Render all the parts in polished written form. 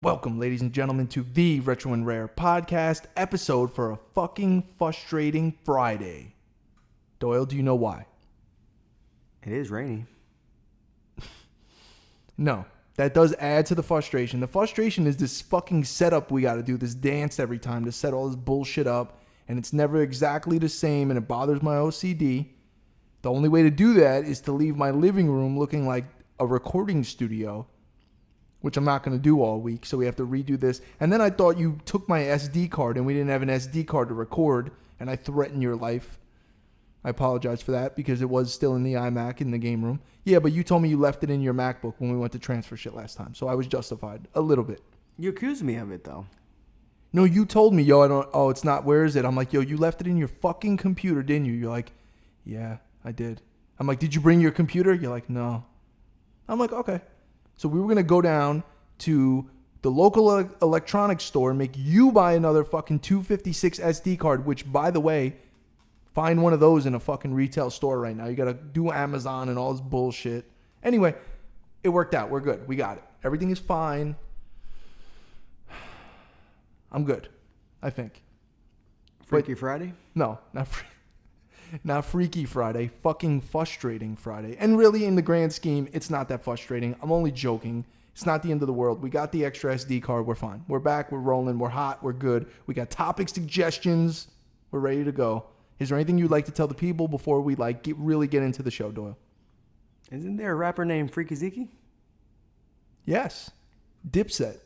Welcome, ladies and gentlemen, to the Retro and Rare podcast episode for a fucking frustrating Friday. Doyle, do you know why? It is rainy. No, that does add to the frustration. The frustration is this fucking setup we got to do, this dance every time to set all this bullshit up, and it's never exactly the same, and it bothers my OCD. The only way to do that is to leave my living room looking like a recording studio, which I'm not going to do all week, so we have to redo this. And then I thought you took my SD card, and we didn't have an SD card to record, and I threatened your life. I apologize for that, because it was still in the iMac in the game room. Yeah, but you told me you left it in your MacBook when we went to transfer shit last time, so I was justified a little bit. You accused me of it, though. No, you told me, it's not, where is it? I'm like, yo, you left it in your fucking computer, didn't you? You're like, yeah, I did. I'm like, did you bring your computer? You're like, no. I'm like, okay. So we were going to go down to the local electronics store and make you buy another fucking 256 SD card, which, by the way, find one of those in a fucking retail store right now. You got to do Amazon and all this bullshit. Anyway, it worked out. We're good. We got it. Everything is fine. I'm good, I think. Freaky Friday? No, not Freaky Friday. Fucking frustrating Friday. And really, in the grand scheme, it's not that frustrating. I'm only joking. It's not the end of the world. We got the extra SD card. We're fine. We're back. We're rolling. We're hot. We're good. We got topic suggestions. We're ready to go. Is there anything you'd like to tell the people before we really get into the show, Doyle? Isn't there a rapper named Freaky Zeke? Yes. Dipset.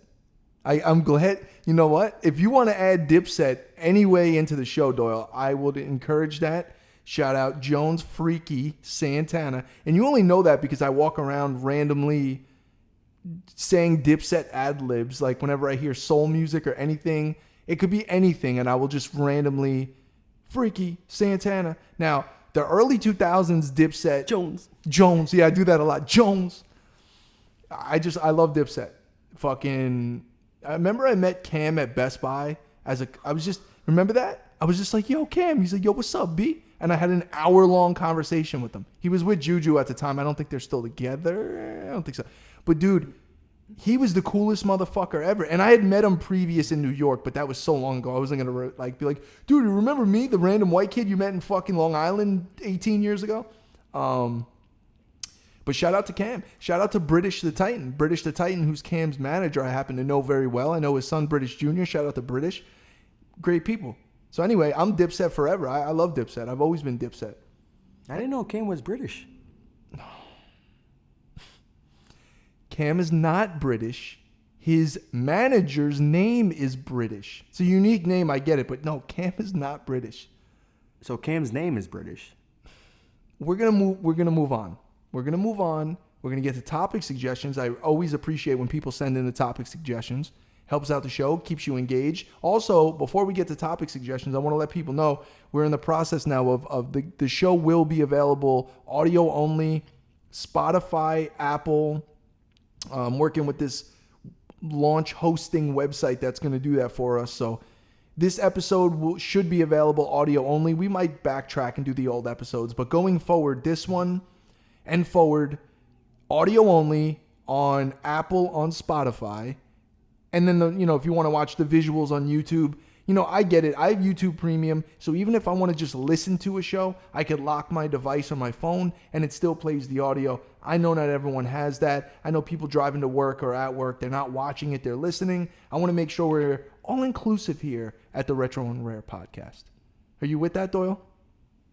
I'm glad. You know what? If you want to add Dipset anyway into the show, Doyle, I would encourage that. Shout out Jones Freaky Santana. And you only know that because I walk around randomly saying Dipset ad-libs. Like whenever I hear soul music or anything, it could be anything, and I will just randomly Freaky Santana. Now, the early 2000s Dipset. Jones. Yeah, I do that a lot. Jones. I love Dipset. Fucking, I remember I met Cam at Best Buy remember that? I was just like, yo, Cam. He's like, yo, what's up, B? And I had an hour-long conversation with him. He was with Juju at the time. I don't think they're still together. I don't think so. But, dude, he was the coolest motherfucker ever. And I had met him previous in New York, but that was so long ago. I wasn't going to be like, dude, you remember me, the random white kid you met in fucking Long Island 18 years ago? But shout out to Cam. Shout out to British the Titan. British the Titan, who's Cam's manager, I happen to know very well. I know his son, British Jr. Shout out to British. Great people. So anyway, I'm Dipset forever. I love Dipset. I've always been Dipset. I didn't know Cam was British. Cam is not British. His manager's name is British. It's a unique name, I get it, but no, Cam is not British. So Cam's name is British. We're gonna move on. We're gonna get to topic suggestions. I always appreciate when people send in the topic suggestions. Helps out the show, keeps you engaged. Also, before we get to topic suggestions, I want to let people know we're in the process now of the show will be available audio only, Spotify, Apple. I'm working with this launch hosting website that's going to do that for us. So this episode should be available audio only. We might backtrack and do the old episodes, but going forward, this one and forward, audio only on Apple, on Spotify. And then, if you want to watch the visuals on YouTube, I get it. I have YouTube Premium. So even if I want to just listen to a show, I could lock my device on my phone and it still plays the audio. I know not everyone has that. I know people driving to work or at work, they're not watching it, they're listening. I want to make sure we're all inclusive here at the Retro and Rare podcast. Are you with that, Doyle?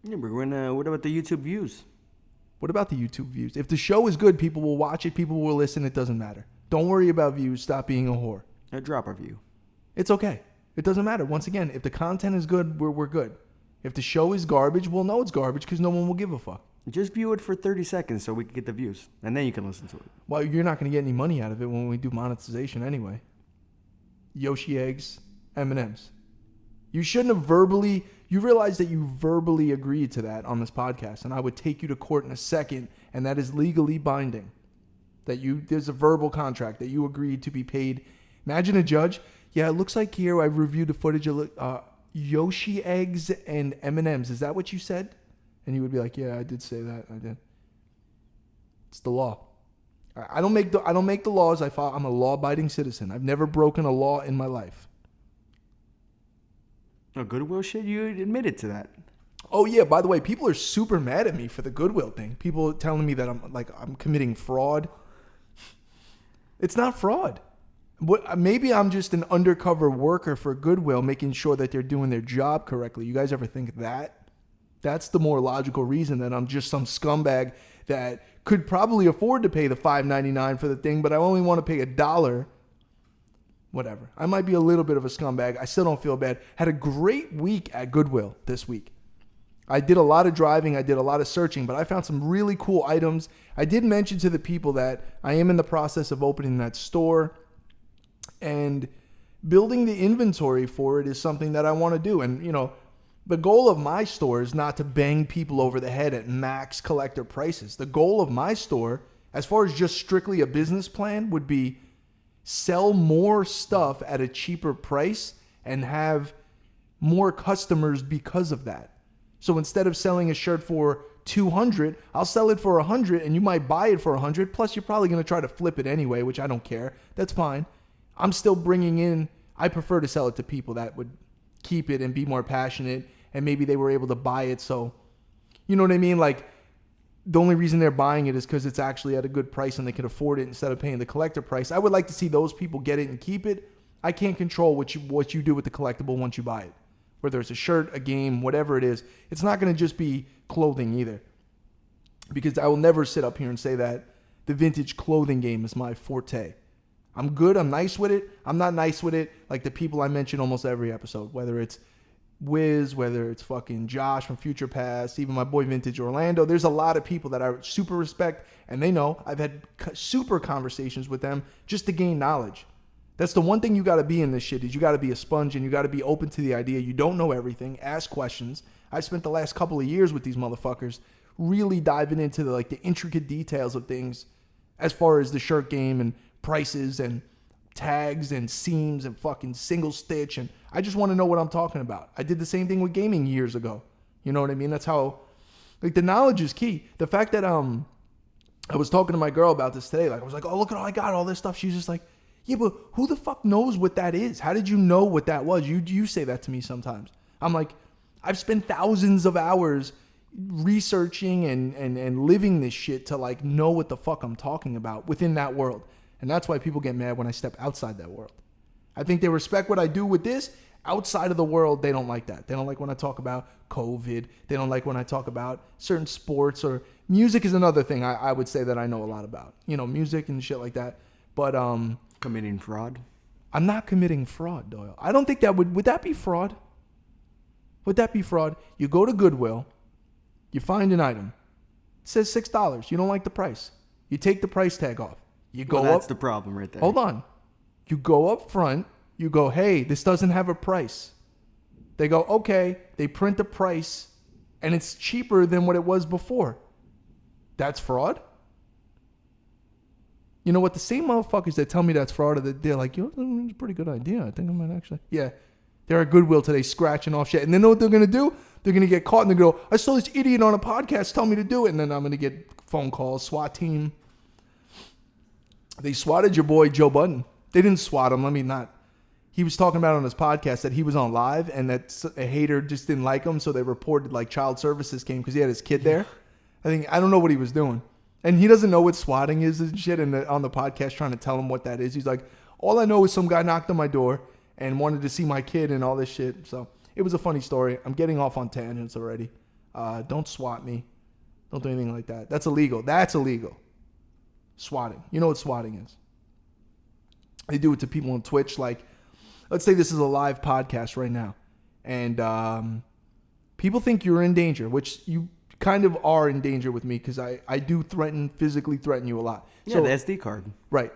Yeah, but what about the YouTube views? What about the YouTube views? If the show is good, people will watch it, people will listen, it doesn't matter. Don't worry about views. Stop being a whore. Drop a view. It's okay. It doesn't matter. Once again, if the content is good, we're good. If the show is garbage, we'll know it's garbage because no one will give a fuck. Just view it for 30 seconds so we can get the views. And then you can listen to it. Well, you're not going to get any money out of it when we do monetization anyway. Yoshi Eggs, M&Ms. You shouldn't have you realize that you verbally agreed to that on this podcast, and I would take you to court in a second, and that is legally binding. There's a verbal contract that you agreed to be paid. Imagine a judge. Yeah, it looks like here I reviewed the footage of Yoshi Eggs and M&Ms. Is that what you said? And he would be like, yeah, I did say that. I did. It's the law. I don't make the laws. I'm a law-abiding citizen. I've never broken a law in my life. Oh, Goodwill shit? You admitted to that. Oh yeah, by the way, people are super mad at me for the Goodwill thing. People telling me that I'm committing fraud. It's not fraud. Maybe I'm just an undercover worker for Goodwill, making sure that they're doing their job correctly. You guys ever think that? That's the more logical reason, that I'm just some scumbag that could probably afford to pay the $5.99 for the thing, but I only want to pay $1. Whatever. I might be a little bit of a scumbag. I still don't feel bad. Had a great week at Goodwill this week. I did a lot of driving. I did a lot of searching, but I found some really cool items. I did mention to the people that I am in the process of opening that store, and building the inventory for it is something that I want to do. And, the goal of my store is not to bang people over the head at max collector prices. The goal of my store, as far as just strictly a business plan, would be sell more stuff at a cheaper price and have more customers because of that. So instead of selling a shirt for $200, I'll sell it for $100, and you might buy it for $100. Plus, you're probably going to try to flip it anyway, which I don't care. That's fine. I'm still bringing in, I prefer to sell it to people that would keep it and be more passionate, and maybe they were able to buy it. So, you know what I mean? Like, the only reason they're buying it is because it's actually at a good price and they can afford it instead of paying the collector price. I would like to see those people get it and keep it. I can't control what you do with the collectible once you buy it. Whether it's a shirt, a game, whatever it is. It's not going to just be clothing either. Because I will never sit up here and say that the vintage clothing game is my forte. I'm good. I'm nice with it. I'm not nice with it like the people I mention almost every episode. Whether it's Wiz, whether it's fucking Josh from Future Past, even my boy Vintage Orlando. There's a lot of people that I super respect, and they know I've had super conversations with them just to gain knowledge. That's the one thing you got to be in this shit, is you got to be a sponge, and you got to be open to the idea. You don't know everything. Ask questions. I spent the last couple of years with these motherfuckers really diving into the intricate details of things as far as the shirt game and prices and tags and seams and fucking single stitch, and I just want to know what I'm talking about. I did the same thing with gaming years ago. You know what I mean? That's how, the knowledge is key. The fact that I was talking to my girl about this today. I was like, oh, look at all I got, all this stuff. She's just like, yeah, but who the fuck knows what that is? How did you know what that was? You say that to me sometimes. I'm like, I've spent thousands of hours researching and living this shit to know what the fuck I'm talking about within that world. And that's why people get mad when I step outside that world. I think they respect what I do with this. Outside of the world, they don't like that. They don't like when I talk about COVID. They don't like when I talk about certain sports, or music is another thing I would say that I know a lot about. Music and shit like that. But committing fraud? I'm not committing fraud, Doyle. I don't think that would that be fraud? Would that be fraud? You go to Goodwill, you find an item. It says $6. You don't like the price. You take the price tag off. You go that's up. the problem right there. Hold on. You go up front. You go, hey, this doesn't have a price. They go, okay. They print the price, and it's cheaper than what it was before. That's fraud? You know what? The same motherfuckers that tell me that's fraud, they're like, it's a pretty good idea. I think I might actually. Yeah. They're at Goodwill today scratching off shit. And then know what they're going to do? They're going to get caught and they go, I saw this idiot on a podcast tell me to do it. And then I'm going to get phone calls, SWAT team. They swatted your boy Joe Budden. They didn't swat him. Let me not. He was talking about on his podcast that he was on live and that a hater just didn't like him. So they reported child services came because he had his kid there. I don't know what he was doing. And he doesn't know what swatting is and shit. And on the podcast trying to tell him what that is. He's like, all I know is some guy knocked on my door and wanted to see my kid and all this shit. So it was a funny story. I'm getting off on tangents already. Don't swat me. Don't do anything like that. That's illegal. That's illegal. Swatting. You know what swatting is. They do it to people on Twitch. Let's say this is a live podcast right now. And people think you're in danger, which you kind of are in danger with me because I do physically threaten you a lot. Yeah, so, the SD card. Right.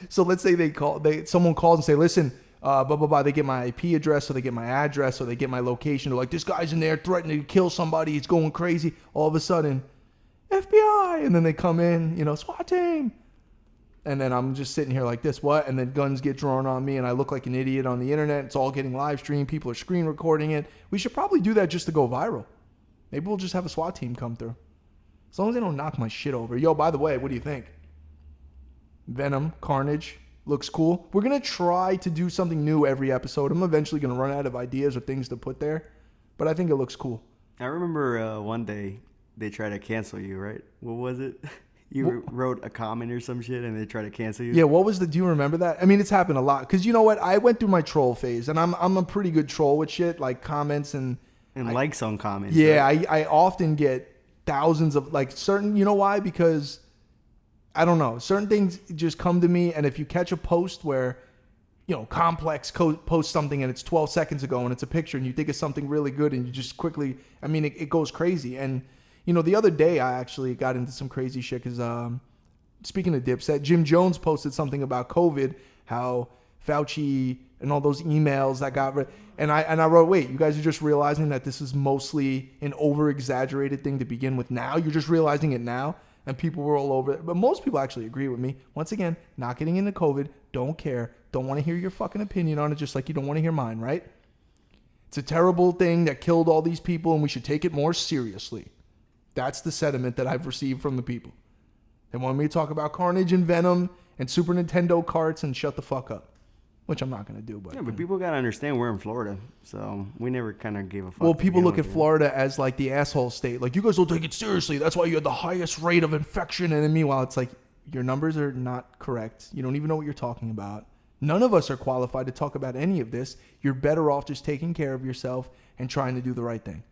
So let's say someone calls and say, listen, blah, blah, blah. They get my IP address, or they get my address, or they get my location. They're like, this guy's in there threatening to kill somebody. He's going crazy. All of a sudden, FBI. And then they come in, SWAT team. And then I'm just sitting here like this, what? And then guns get drawn on me and I look like an idiot on the internet. It's all getting live streamed. People are screen recording it. We should probably do that just to go viral. Maybe we'll just have a SWAT team come through. As long as they don't knock my shit over. Yo, by the way, what do you think? Venom, Carnage. Looks cool. We're going to try to do something new every episode. I'm eventually going to run out of ideas or things to put there, but I think it looks cool. I remember one day they tried to cancel you, right? What was it? You wrote a comment or some shit and they tried to cancel you? Yeah, do you remember that? I mean, it's happened a lot. Because you know what? I went through my troll phase, and I'm a pretty good troll with shit, like comments and likes on comments. Yeah, right? I often get thousands of, like, certain, you know why? Because, I don't know, certain things just come to me, and if you catch a post where, you know, Complex posts something and it's 12 seconds ago and it's a picture and you think it's something really good and you just quickly, I mean, it goes crazy. And, you know, the other day I actually got into some crazy shit because, speaking of Dipset, Jim Jones posted something about COVID, how Fauci and all those emails that got, and I wrote, wait, you guys are just realizing that this is mostly an over-exaggerated thing to begin with now? You're just realizing it now? And people were all over it. But most people actually agree with me. Once again, not getting into COVID, don't care, don't want to hear your fucking opinion on it, just like you don't want to hear mine, right? It's a terrible thing that killed all these people, and we should take it more seriously. That's the sentiment that I've received from the people. They want me to talk about Carnage and Venom and Super Nintendo carts and shut the fuck up, which I'm not going to do. But yeah, but people got to understand we're in Florida, so we never kind of gave a fuck. Well, people look at Florida as like the asshole state. Like, you guys don't take it seriously. That's why you had the highest rate of infection. And then meanwhile, it's like, your numbers are not correct. You don't even know what you're talking about. None of us are qualified to talk about any of this. You're better off just taking care of yourself and trying to do the right thing.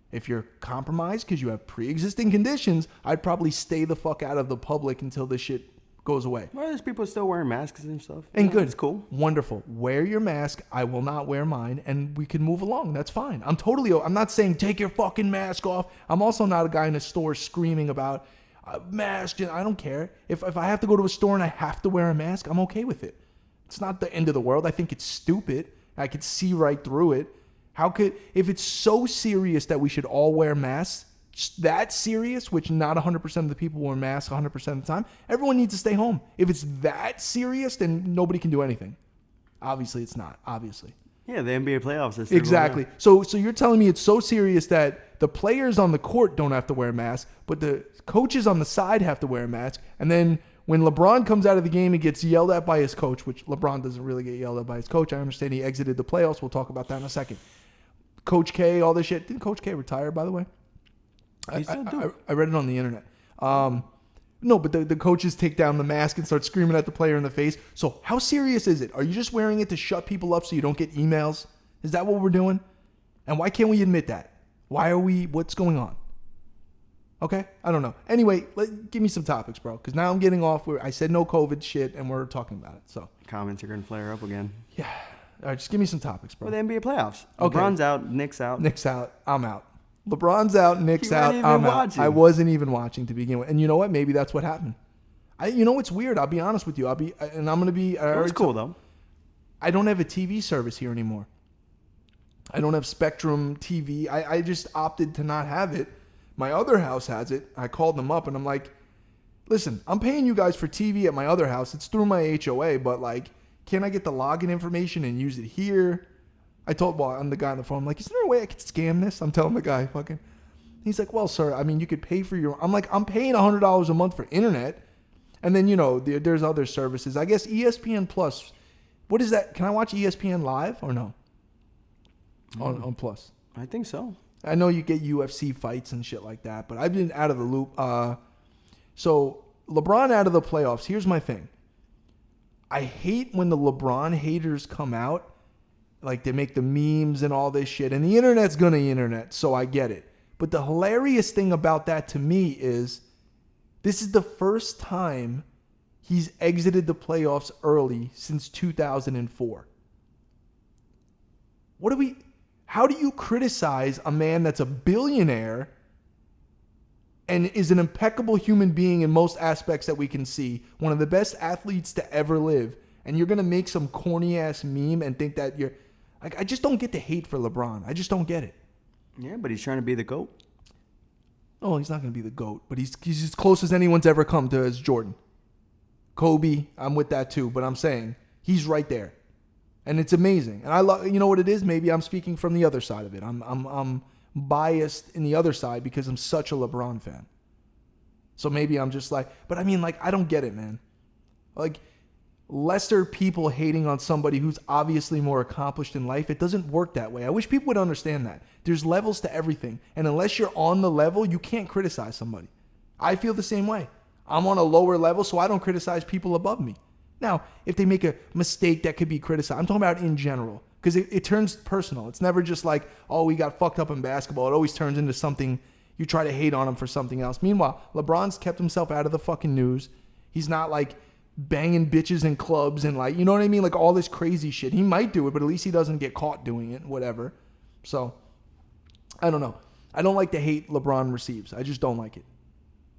If you're compromised because you have pre-existing conditions, I'd probably stay the fuck out of the public until this shit goes away. Well, there's people still wearing masks and stuff. And good. It's cool. Wonderful. Wear your mask. I will not wear mine, and we can move along. That's fine. I'm not saying take your fucking mask off. I'm also not a guy in a store screaming about mask. I don't care. If I have to go to a store and I have to wear a mask, I'm okay with it. It's not the end of the world. I think it's stupid. I could see right through it. If it's so serious that we should all wear masks, that serious, which not 100% of the people wear masks 100% of the time, everyone needs to stay home. If it's that serious, then nobody can do anything. Obviously, it's not. Obviously. Yeah, the NBA playoffs. Exactly. So you're telling me it's so serious that the players on the court don't have to wear masks, but the coaches on the side have to wear a mask, and then when LeBron comes out of the game and gets yelled at by his coach, which LeBron doesn't really get yelled at by his coach. I understand he exited the playoffs. We'll talk about that in a second. Coach K, all this shit. Didn't Coach K retire, by the way? I read it on the internet. No, but the coaches take down the mask and start screaming at the player in the face. So how serious is it? Are you just wearing it to shut people up so you don't get emails? Is that what we're doing? And why can't we admit that? What's going on? Okay, I don't know. Anyway, give me some topics, bro, because now I'm getting off where I said no COVID shit and we're talking about it. So comments are going to flare up again. Yeah. All right, just give me some topics, bro. Well, the NBA playoffs. Okay. LeBron's out, Nick's out. Nick's out, I'm out. LeBron's out, Nick's out, I'm out. watching. I wasn't even watching to begin with. And you know what? Maybe that's what happened. You know what's weird? I'll be honest with you. I'm going to be... It's cool, though. I don't have a TV service here anymore. I don't have Spectrum TV. I just opted to not have it. My other house has it. I called them up and I'm like, listen, I'm paying you guys for TV at my other house. It's through my HOA, but like, can I get the login information and use it here? I'm the guy on the phone. I'm like, is there a way I could scam this? I'm telling the guy, fucking. He's like, well, sir, I mean, you could pay for your... I'm like, I'm paying $100 a month for internet. And then, there's other services. I guess ESPN Plus. What is that? Can I watch ESPN Live or no? On Plus. I think so. I know you get UFC fights and shit like that, but I've been out of the loop. So LeBron out of the playoffs. Here's my thing. I hate when the LeBron haters come out. Like, they make the memes and all this shit. And the internet's going to internet, so I get it. But the hilarious thing about that to me is this is the first time he's exited the playoffs early since 2004. How do you criticize a man that's a billionaire and is an impeccable human being in most aspects that we can see, one of the best athletes to ever live, and you're going to make some corny-ass meme and think that you're... Like, I just don't get the hate for LeBron. I just don't get it. Yeah, but he's trying to be the GOAT. Oh, he's not going to be the GOAT, but he's as close as anyone's ever come to as Jordan. Kobe, I'm with that too, but I'm saying he's right there. And it's amazing. And I love, you know what it is? Maybe I'm speaking from the other side of it. I'm biased in the other side because I'm such a LeBron fan. So maybe I'm just like, but I mean, like, I don't get it, man. Like, lesser people hating on somebody who's obviously more accomplished in life. It doesn't work that way. I wish people would understand that. There's levels to everything. And unless you're on the level, you can't criticize somebody. I feel the same way. I'm on a lower level, so I don't criticize people above me. Now, if they make a mistake that could be criticized, I'm talking about in general. Because it turns personal. It's never just like, oh, we got fucked up in basketball. It always turns into something, you try to hate on him for something else. Meanwhile, LeBron's kept himself out of the fucking news. He's not like banging bitches in clubs and like, you know what I mean? Like all this crazy shit. He might do it, but at least he doesn't get caught doing it, whatever. So, I don't know. I don't like the hate LeBron receives. I just don't like it.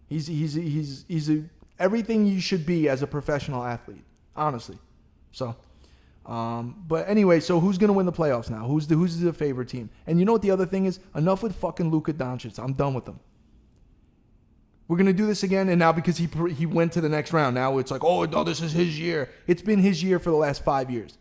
He's everything you should be as a professional athlete, honestly. So, but anyway, so who's going to win the playoffs now? Who's the favorite team? And you know what the other thing is? Enough with fucking Luka Doncic. I'm done with him. We're going to do this again, and now because he went to the next round, now it's like, oh, no, this is his year. It's been his year for the last 5 years.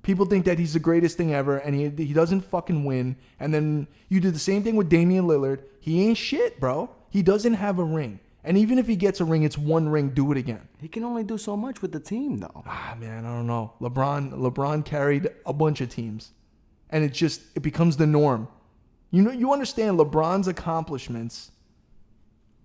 People think that he's the greatest thing ever, and he doesn't fucking win. And then you do the same thing with Damian Lillard. He ain't shit, bro. He doesn't have a ring. And even if he gets a ring, it's one ring. Do it again. He can only do so much with the team, though. Man, I don't know. LeBron carried a bunch of teams, and it becomes the norm. You understand LeBron's accomplishments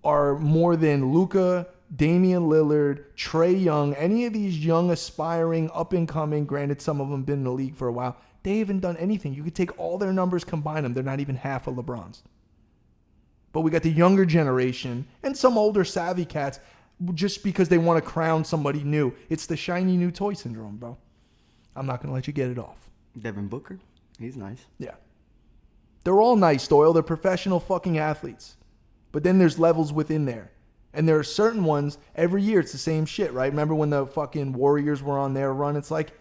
are more than Luka, Damian Lillard, Trae Young, any of these young, aspiring, up-and-coming, granted some of them been in the league for a while, they haven't done anything. You could take all their numbers, combine them, they're not even half of LeBron's. But we got the younger generation and some older savvy cats just because they want to crown somebody new. It's the shiny new toy syndrome, bro. I'm not going to let you get it off. Devin Booker, he's nice. Yeah. They're all nice, Doyle. They're professional fucking athletes. But then there's levels within there. And there are certain ones, every year it's the same shit, right? Remember when the fucking Warriors were on their run? It's like,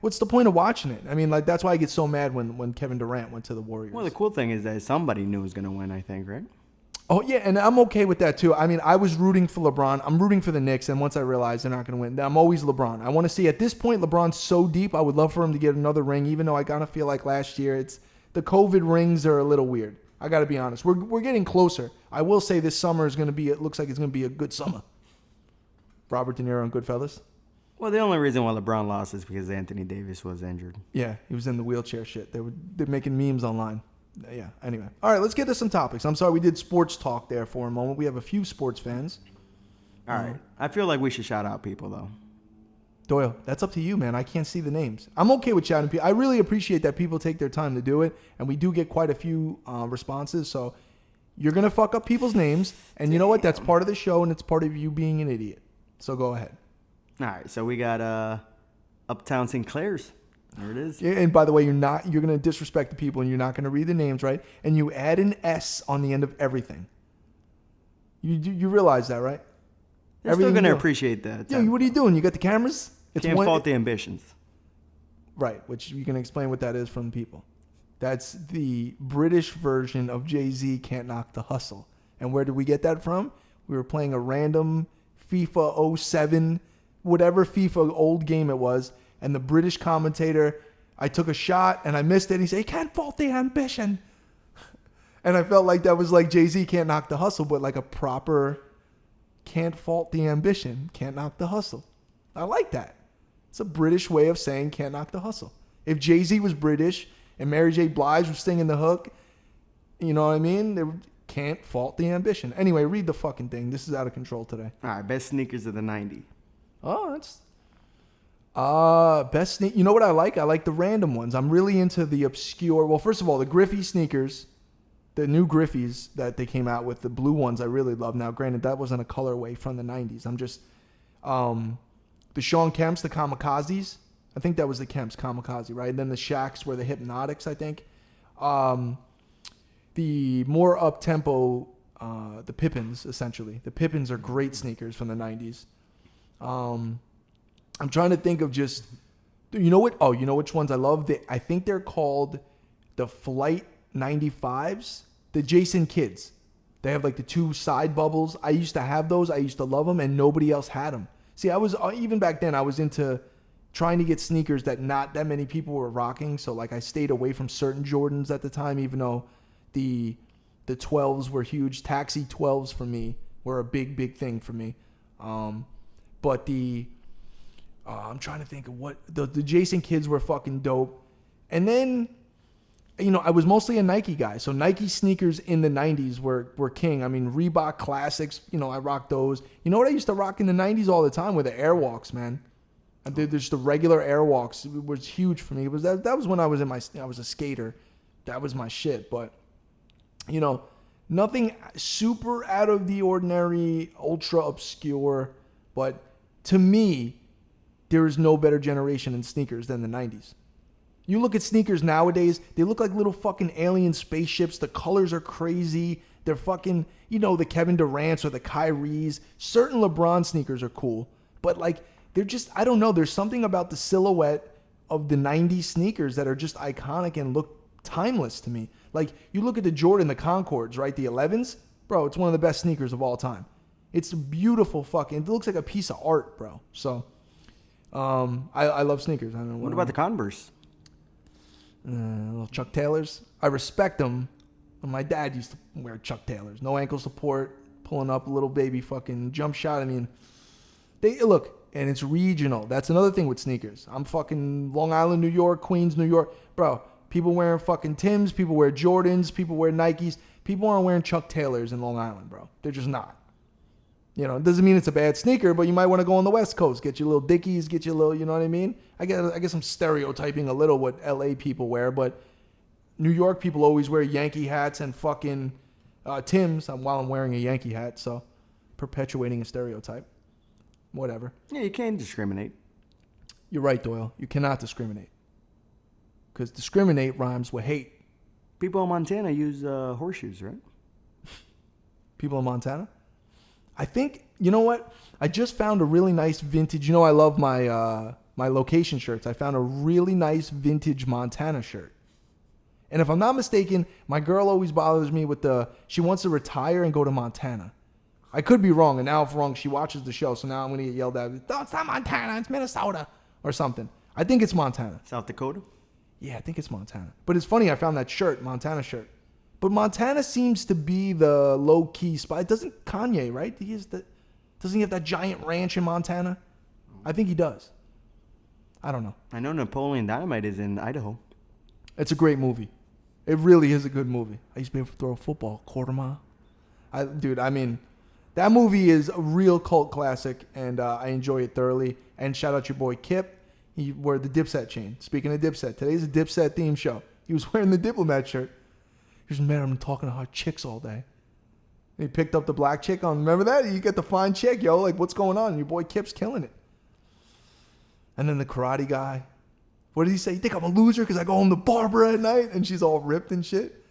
what's the point of watching it? I mean, like, that's why I get so mad when Kevin Durant went to the Warriors. Well, the cool thing is that somebody new is going to win, I think, right? Oh, yeah, and I'm okay with that, too. I mean, I was rooting for LeBron. I'm rooting for the Knicks, and once I realized they're not going to win, I'm always LeBron. I want to see, at this point, LeBron's so deep, I would love for him to get another ring, even though I kind of feel like last year, the COVID rings are a little weird. I got to be honest. We're getting closer. I will say this summer is going to be, it looks like it's going to be a good summer. Robert De Niro and Goodfellas. Well, the only reason why LeBron lost is because Anthony Davis was injured. Yeah, he was in the wheelchair shit. They're making memes online. Yeah, anyway. All right, let's get to some topics. I'm sorry we did sports talk there for a moment. We have a few sports fans. All right. I feel like we should shout out people, though. Doyle, that's up to you, man. I can't see the names. I'm okay with shouting people. I really appreciate that people take their time to do it, and we do get quite a few responses. So you're going to fuck up people's names, and you know what? That's part of the show, and it's part of you being an idiot. So go ahead. All right, so we got Uptown Sinclairs. There it is. Yeah, and by the way, you're going to disrespect the people, and you're not going to read the names, right? And you add an S on the end of everything. You realize that, right? They're still going to appreciate that. Yeah, what are you doing? You got the cameras? Can't fault the ambitions. Right, which you can explain what that is from people. That's the British version of Jay-Z Can't Knock the Hustle. And where did we get that from? We were playing a random FIFA 07, whatever FIFA old game it was, and the British commentator, I took a shot and I missed it. He said, "You can't fault the ambition." And I felt like that was like Jay-Z Can't Knock the Hustle, but like a proper can't fault the ambition, can't knock the hustle. I like that. It's a British way of saying can't knock the hustle. If Jay-Z was British and Mary J. Blige was singing the hook, you know what I mean? They can't fault the ambition. Anyway, read the fucking thing. This is out of control today. All right, best sneakers of the 90s. Oh, that's... best sneak. You know what I like? I like the random ones. I'm really into the obscure... Well, first of all, the Griffey sneakers... The new Griffies that they came out with, the blue ones, I really love. Now, granted, that wasn't a colorway from the 90s. I'm just... the Sean Kemp's, the Kamikazes. I think that was the Kemp's, Kamikaze, right? And then the Shaqs were the Hypnotics, I think. The more up-tempo, the Pippins, essentially. The Pippins are great sneakers from the 90s. I'm trying to think of just... You know what? Oh, you know which ones I love? I think they're called the Flight 95s, the Jason Kids. They have like the two side bubbles. I used to have those. I used to love them, and nobody else had them. See, I was even back then, I was into trying to get sneakers that not that many people were rocking. So like I stayed away from certain Jordans at the time, even though the 12s were huge. Taxi 12s for me were a big thing for me. But I'm trying to think of what the Jason kids were fucking dope. And then, I was mostly a Nike guy. So Nike sneakers in the 90s were king. I mean, Reebok Classics, I rocked those. You know what I used to rock in the 90s all the time were the Airwalks, man. I did just the regular Airwalks. It was huge for me. It was that was when I was I was a skater. That was my shit. But, nothing super out of the ordinary, ultra obscure. But to me, there is no better generation in sneakers than the 90s. You look at sneakers nowadays, they look like little fucking alien spaceships. The colors are crazy. They're fucking, the Kevin Durant's or the Kyrie's. Certain LeBron sneakers are cool. But, they're just, I don't know. There's something about the silhouette of the 90s sneakers that are just iconic and look timeless to me. You look at the Jordan, the Concords, right? The 11s. Bro, it's one of the best sneakers of all time. It's beautiful fucking, it looks like a piece of art, bro. So, I love sneakers. I don't know what about the Converse? Little Chuck Taylors. I respect them. My dad used to wear Chuck Taylors. No ankle support, pulling up a little baby fucking jump shot. I mean, they look, and it's regional. That's another thing with sneakers. I'm fucking Long Island, New York, Queens, New York. Bro, people wearing fucking Timbs, people wear Jordans, people wear Nikes. People aren't wearing Chuck Taylors in Long Island, bro. They're just not. It doesn't mean it's a bad sneaker, but you might want to go on the West Coast. Get your little Dickies, get your little, you know what I mean? I guess I'm stereotyping a little what LA people wear, but New York people always wear Yankee hats and fucking Timbs while I'm wearing a Yankee hat, so perpetuating a stereotype. Whatever. Yeah, you can't discriminate. You're right, Doyle. You cannot discriminate. Because discriminate rhymes with hate. People in Montana use horseshoes, right? People in Montana? I think, you know what? I just found a really nice vintage. I love my my location shirts. I found a really nice vintage Montana shirt. And if I'm not mistaken, my girl always bothers me with she wants to retire and go to Montana. I could be wrong, and now if wrong, she watches the show, so now I'm going to get yelled at. Oh, it's not Montana, it's Minnesota, or something. I think it's Montana. South Dakota? Yeah, I think it's Montana. But it's funny, I found that shirt, Montana shirt. But Montana seems to be the low-key spot. Doesn't Kanye, right? Doesn't he have that giant ranch in Montana? I think he does. I don't know. I know Napoleon Dynamite is in Idaho. It's a great movie. It really is a good movie. I used to be able to throw a football, quarter mile. That movie is a real cult classic, and I enjoy it thoroughly. And shout out your boy Kip. He wore the Dipset chain. Speaking of Dipset, today's a Dipset theme show. He was wearing the Diplomat shirt. He was mad at him talking to hot chicks all day. He picked up the black chick on, remember that? You get the fine chick, yo. What's going on? Your boy Kip's killing it. And then the karate guy. What did he say? You think I'm a loser because I go home to Barbara at night? And she's all ripped and shit.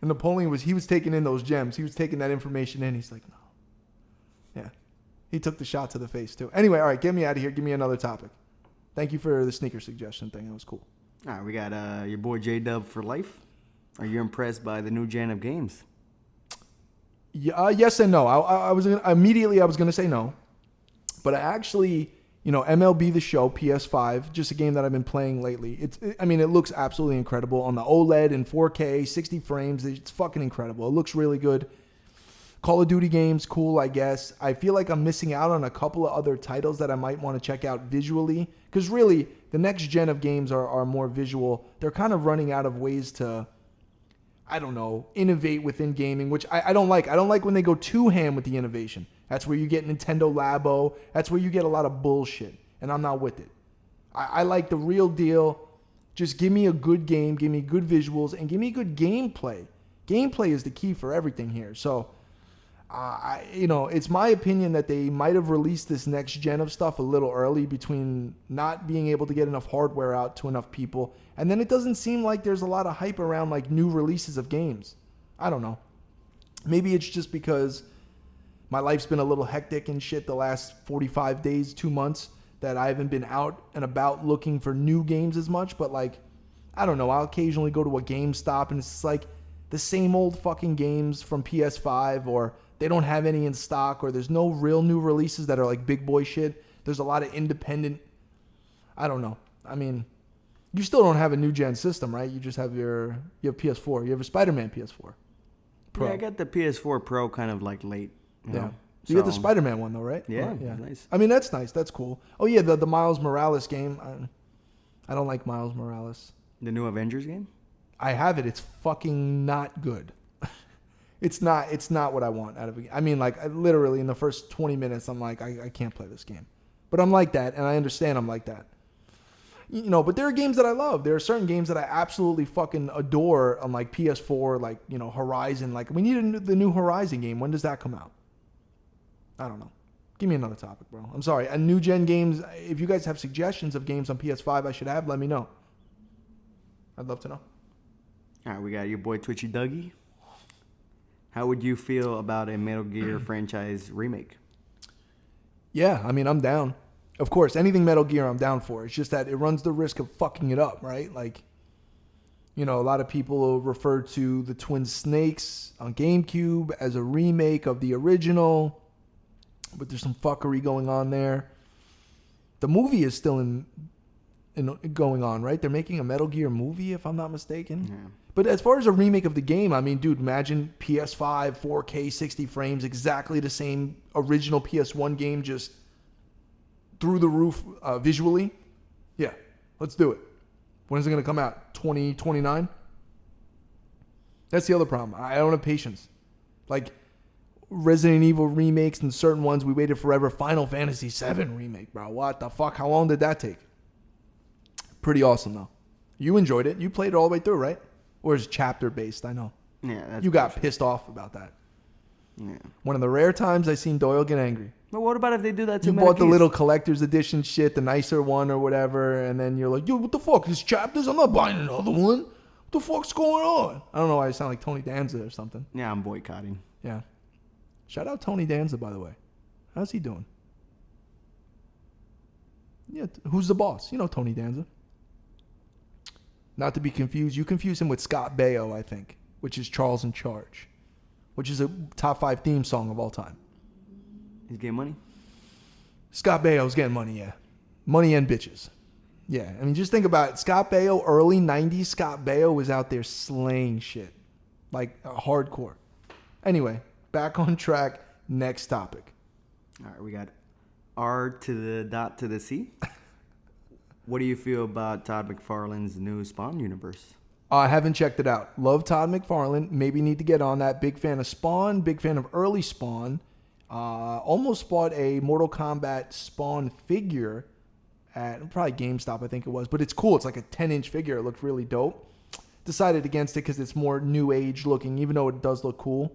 And Napoleon was taking in those gems. He was taking that information in. He's like, no. Yeah. He took the shot to the face, too. Anyway, all right, get me out of here. Give me another topic. Thank you for the sneaker suggestion thing. That was cool. All right, we got your boy J-Dub for life. Are you impressed by the new gen of games? Yeah, yes and no. I was gonna say no, but I actually, MLB The Show PS5, just a game that I've been playing lately. It looks absolutely incredible on the OLED in 4K, 60 frames. It's fucking incredible. It looks really good. Call of Duty games, cool, I guess. I feel like I'm missing out on a couple of other titles that I might want to check out visually, because really, the next gen of games are more visual. They're kind of running out of ways to, I don't know, innovate within gaming, which I don't like. I don't like when they go too ham with the innovation. That's where you get Nintendo Labo. That's where you get a lot of bullshit, and I'm not with it. I like the real deal. Just give me a good game, give me good visuals, and give me good gameplay. Gameplay is the key for everything here. So, it's my opinion that they might have released this next gen of stuff a little early between not being able to get enough hardware out to enough people. And then it doesn't seem like there's a lot of hype around new releases of games. I don't know. Maybe it's just because my life's been a little hectic and shit the last 45 days, 2 months, that I haven't been out and about looking for new games as much. But I don't know. I'll occasionally go to a GameStop and it's the same old fucking games from PS5, or they don't have any in stock, or there's no real new releases that are big boy shit. There's a lot of independent, I don't know. You still don't have a new gen system, right? You just have you have PS4. You have a Spider-Man PS4 Pro. Yeah, I got the PS4 Pro kind of late. Yeah. You get the Spider-Man one though, right? Yeah, yeah. nice. I mean, that's nice. That's cool. Oh yeah, the Miles Morales game. I don't like Miles Morales. The new Avengers game? I have it. It's fucking not good. It's not what I want out of it. I mean, like, literally in the first 20 minutes, I'm like, I can't play this game. But I'm like that, and I understand I'm like that. You know, but there are games that I love. There are certain games that I absolutely fucking adore on, like, PS4, like, you know, Horizon. Like, we need the new Horizon game. When does that come out? I don't know. Give me another topic, bro. I'm sorry. And new gen games, if you guys have suggestions of games on PS5 I should have, let me know. I'd love to know. All right, we got your boy Twitchy Dougie. How would you feel about a Metal Gear franchise remake? Yeah, I mean, I'm down. Of course, anything Metal Gear I'm down for. It's just that it runs the risk of fucking it up, right? Like, you know, a lot of people refer to the Twin Snakes on GameCube as a remake of the original, but there's some fuckery going on there. The movie is still going on, right? They're making a Metal Gear movie, if I'm not mistaken. Yeah. But as far as a remake of the game, I mean, dude, imagine PS5, 4K, 60 frames, exactly the same original PS1 game, just through the roof visually. Yeah, let's do it. When is it going to come out? 2029? That's the other problem. I don't have patience. Like, Resident Evil remakes and certain ones, we waited forever. Final Fantasy VII remake, bro. What the fuck? How long did that take? Pretty awesome, though. You enjoyed it. You played it all the way through, right? Or is chapter based? I know. Yeah, that's you got pissed off about that. Yeah. One of the rare times I seen Doyle get angry. But what about if they do that to you Metal bought the Gears? little collector's edition shit, the nicer one or whatever, and then you're like, yo, what the fuck? This chapters? I'm not buying another one. What the fuck's going on? I don't know why I sound like Tony Danza or something. Yeah, I'm boycotting. Yeah. Shout out Tony Danza, by the way. How's he doing? Yeah, who's the boss? You know Tony Danza. Not to be confused. You confuse him with Scott Baio, I think, which is Charles in Charge, which is a top 5 theme song of all time. He's getting money? Scott Baio's getting money, yeah. Money and bitches. Yeah, I mean, just think about it. Scott Baio, early 90s, Scott Baio was out there slaying shit. Like, hardcore. Anyway, back on track. Next topic. All right, we got R to the dot to the C. What do you feel about Todd McFarlane's new Spawn universe? I haven't checked it out. Love Todd McFarlane. Maybe need to get on that. Big fan of Spawn. Big fan of early Spawn. Almost bought a Mortal Kombat Spawn figure at probably GameStop, I think it was. But it's cool. It's like a 10-inch figure. It looked really dope. Decided against it because it's more new age looking, even though it does look cool.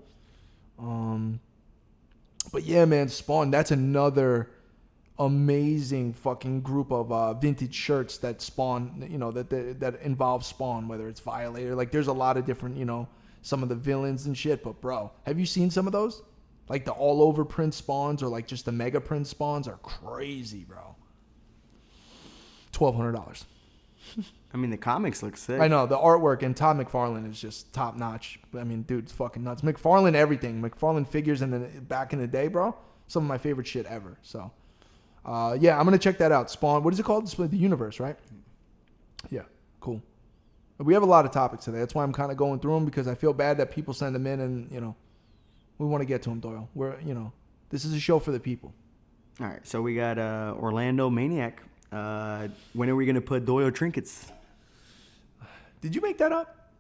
But yeah, man, Spawn. That's another amazing fucking group of vintage shirts that Spawn, you know, that involve Spawn, whether it's Violator. Like, there's a lot of different, you know, some of the villains and shit. But bro, have you seen some of those? Like the all over print Spawns or like just the mega print Spawns are crazy, bro. $1,200. I mean, the comics look sick. I know the artwork, and Todd McFarlane is just top notch. I mean, dude, it's fucking nuts. McFarlane everything. McFarlane figures, and then back in the day, bro, some of my favorite shit ever. So. Yeah, I'm going to check that out. Spawn. What is it called? The universe, right? Yeah, cool. We have a lot of topics today. That's why I'm kind of going through them, because I feel bad that people send them in and, you know, we want to get to them, Doyle. This is a show for the people. All right, so we got Orlando Maniac. When are we going to put Doyle trinkets? Did you make that up?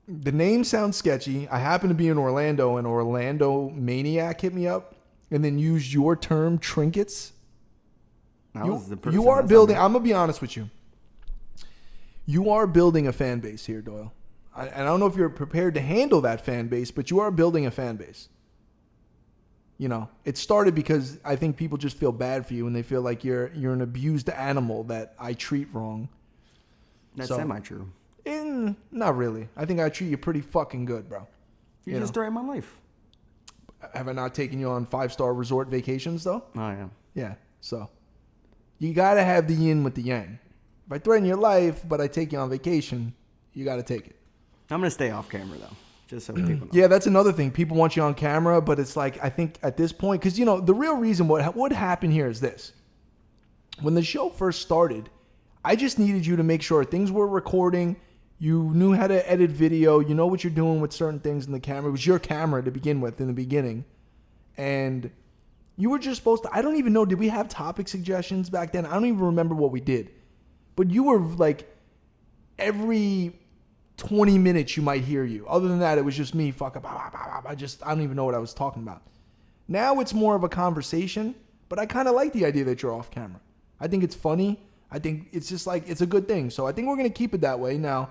The name sounds sketchy. I happen to be in Orlando, and Orlando Maniac hit me up and then used your term trinkets. You are building. I'm gonna be honest with you. You are building a fan base here, Doyle. And I don't know if you're prepared to handle that fan base, but you are building a fan base. You know, it started because I think people just feel bad for you, and they feel like you're an abused animal that I treat wrong. That's semi-true. Not really. I think I treat you pretty fucking good, bro. You're the story of my life. Have I not taken you on 5-star resort vacations, though? Oh, yeah. Yeah, so. You got to have the yin with the yang. If I threaten your life, but I take you on vacation, you got to take it. I'm going to stay off camera, though, just so people know. Yeah, that's another thing. People want you on camera, but it's like, I think at this point, because, you know, the real reason what happened here is this. When the show first started, I just needed you to make sure things were recording. You knew how to edit video. You know what you're doing with certain things in the camera. It was your camera to begin with in the beginning. And You were just supposed to, I don't even know, did we have topic suggestions back then? I don't even remember what we did. But you were like, every 20 minutes you might hear you. Other than that, it was just me fucking, I don't even know what I was talking about. Now it's more of a conversation, but I kind of like the idea that you're off camera. I think it's funny. I think it's just like, it's a good thing. So I think we're going to keep it that way. Now,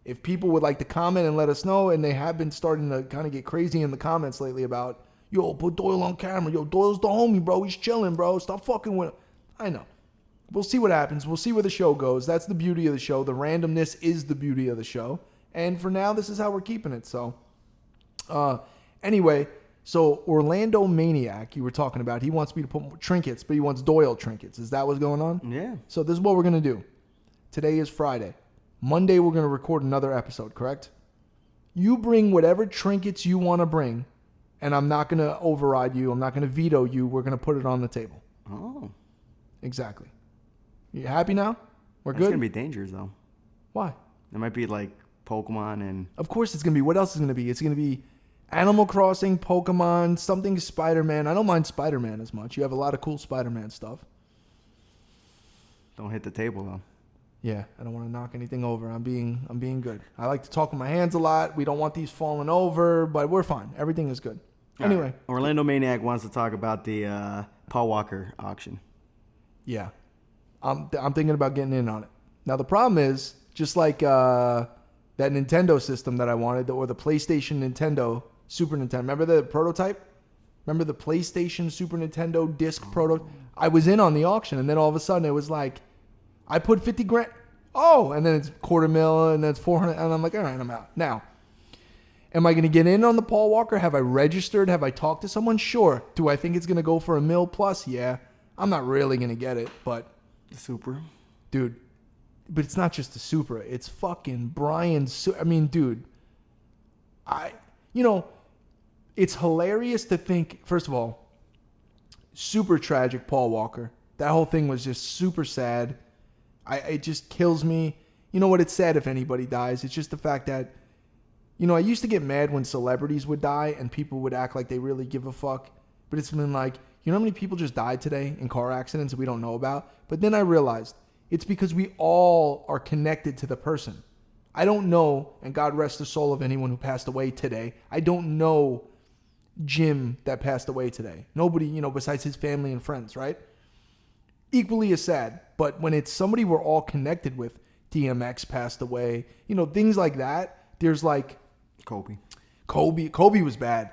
if people would like to comment and let us know, and they have been starting to kind of get crazy in the comments lately about, yo, put Doyle on camera. Yo, Doyle's the homie, bro. He's chilling, bro. Stop fucking with him. I know. We'll see what happens. We'll see where the show goes. That's the beauty of the show. The randomness is the beauty of the show. And for now, this is how we're keeping it. So, anyway, so Orlando Maniac, you were talking about, he wants me to put trinkets, but he wants Doyle trinkets. Is that what's going on? Yeah. So this is what we're going to do. Today is Friday. Monday, we're going to record another episode, correct? You bring whatever trinkets you want to bring, and I'm not going to override you. I'm not going to veto you. We're going to put it on the table. Oh. Exactly. You happy now? We're good? It's going to be dangerous, though. Why? It might be like Pokemon and... Of course it's going to be. What else is going to be? It's going to be Animal Crossing, Pokemon, something Spider-Man. I don't mind Spider-Man as much. You have a lot of cool Spider-Man stuff. Don't hit the table, though. Yeah, I don't want to knock anything over. I'm being good. I like to talk with my hands a lot. We don't want these falling over, but we're fine. Everything is good. Anyway. Right. Orlando Maniac wants to talk about the Paul Walker auction. Yeah. I'm thinking about getting in on it. Now, the problem is, just like that Nintendo system that I wanted, or the PlayStation Nintendo, Super Nintendo. Remember the prototype? Remember the PlayStation Super Nintendo disc prototype? I was in on the auction, and then all of a sudden it was like, I put 50 grand. Oh, and then it's $250,000, and then it's 400, and I'm like, all right, I'm out. Now, am I going to get in on the Paul Walker? Have I registered? Have I talked to someone? Sure. Do I think it's going to go for $1 million plus? Yeah. I'm not really going to get it, but... The Super. Dude, but it's not just the Supra. It's fucking Brian's... I mean, dude, it's hilarious to think, first of all, super tragic Paul Walker. That whole thing was just super sad. It just kills me. You know what? It's sad if anybody dies. It's just the fact that, I used to get mad when celebrities would die and people would act like they really give a fuck. But it's been like, you know how many people just died today in car accidents that we don't know about? But then I realized it's because we all are connected to the person. I don't know, and God rest the soul of anyone who passed away today. I don't know Jim that passed away today. Nobody, besides his family and friends, right? Equally as sad. But when it's somebody we're all connected with, DMX passed away, things like that, there's like... Kobe was bad.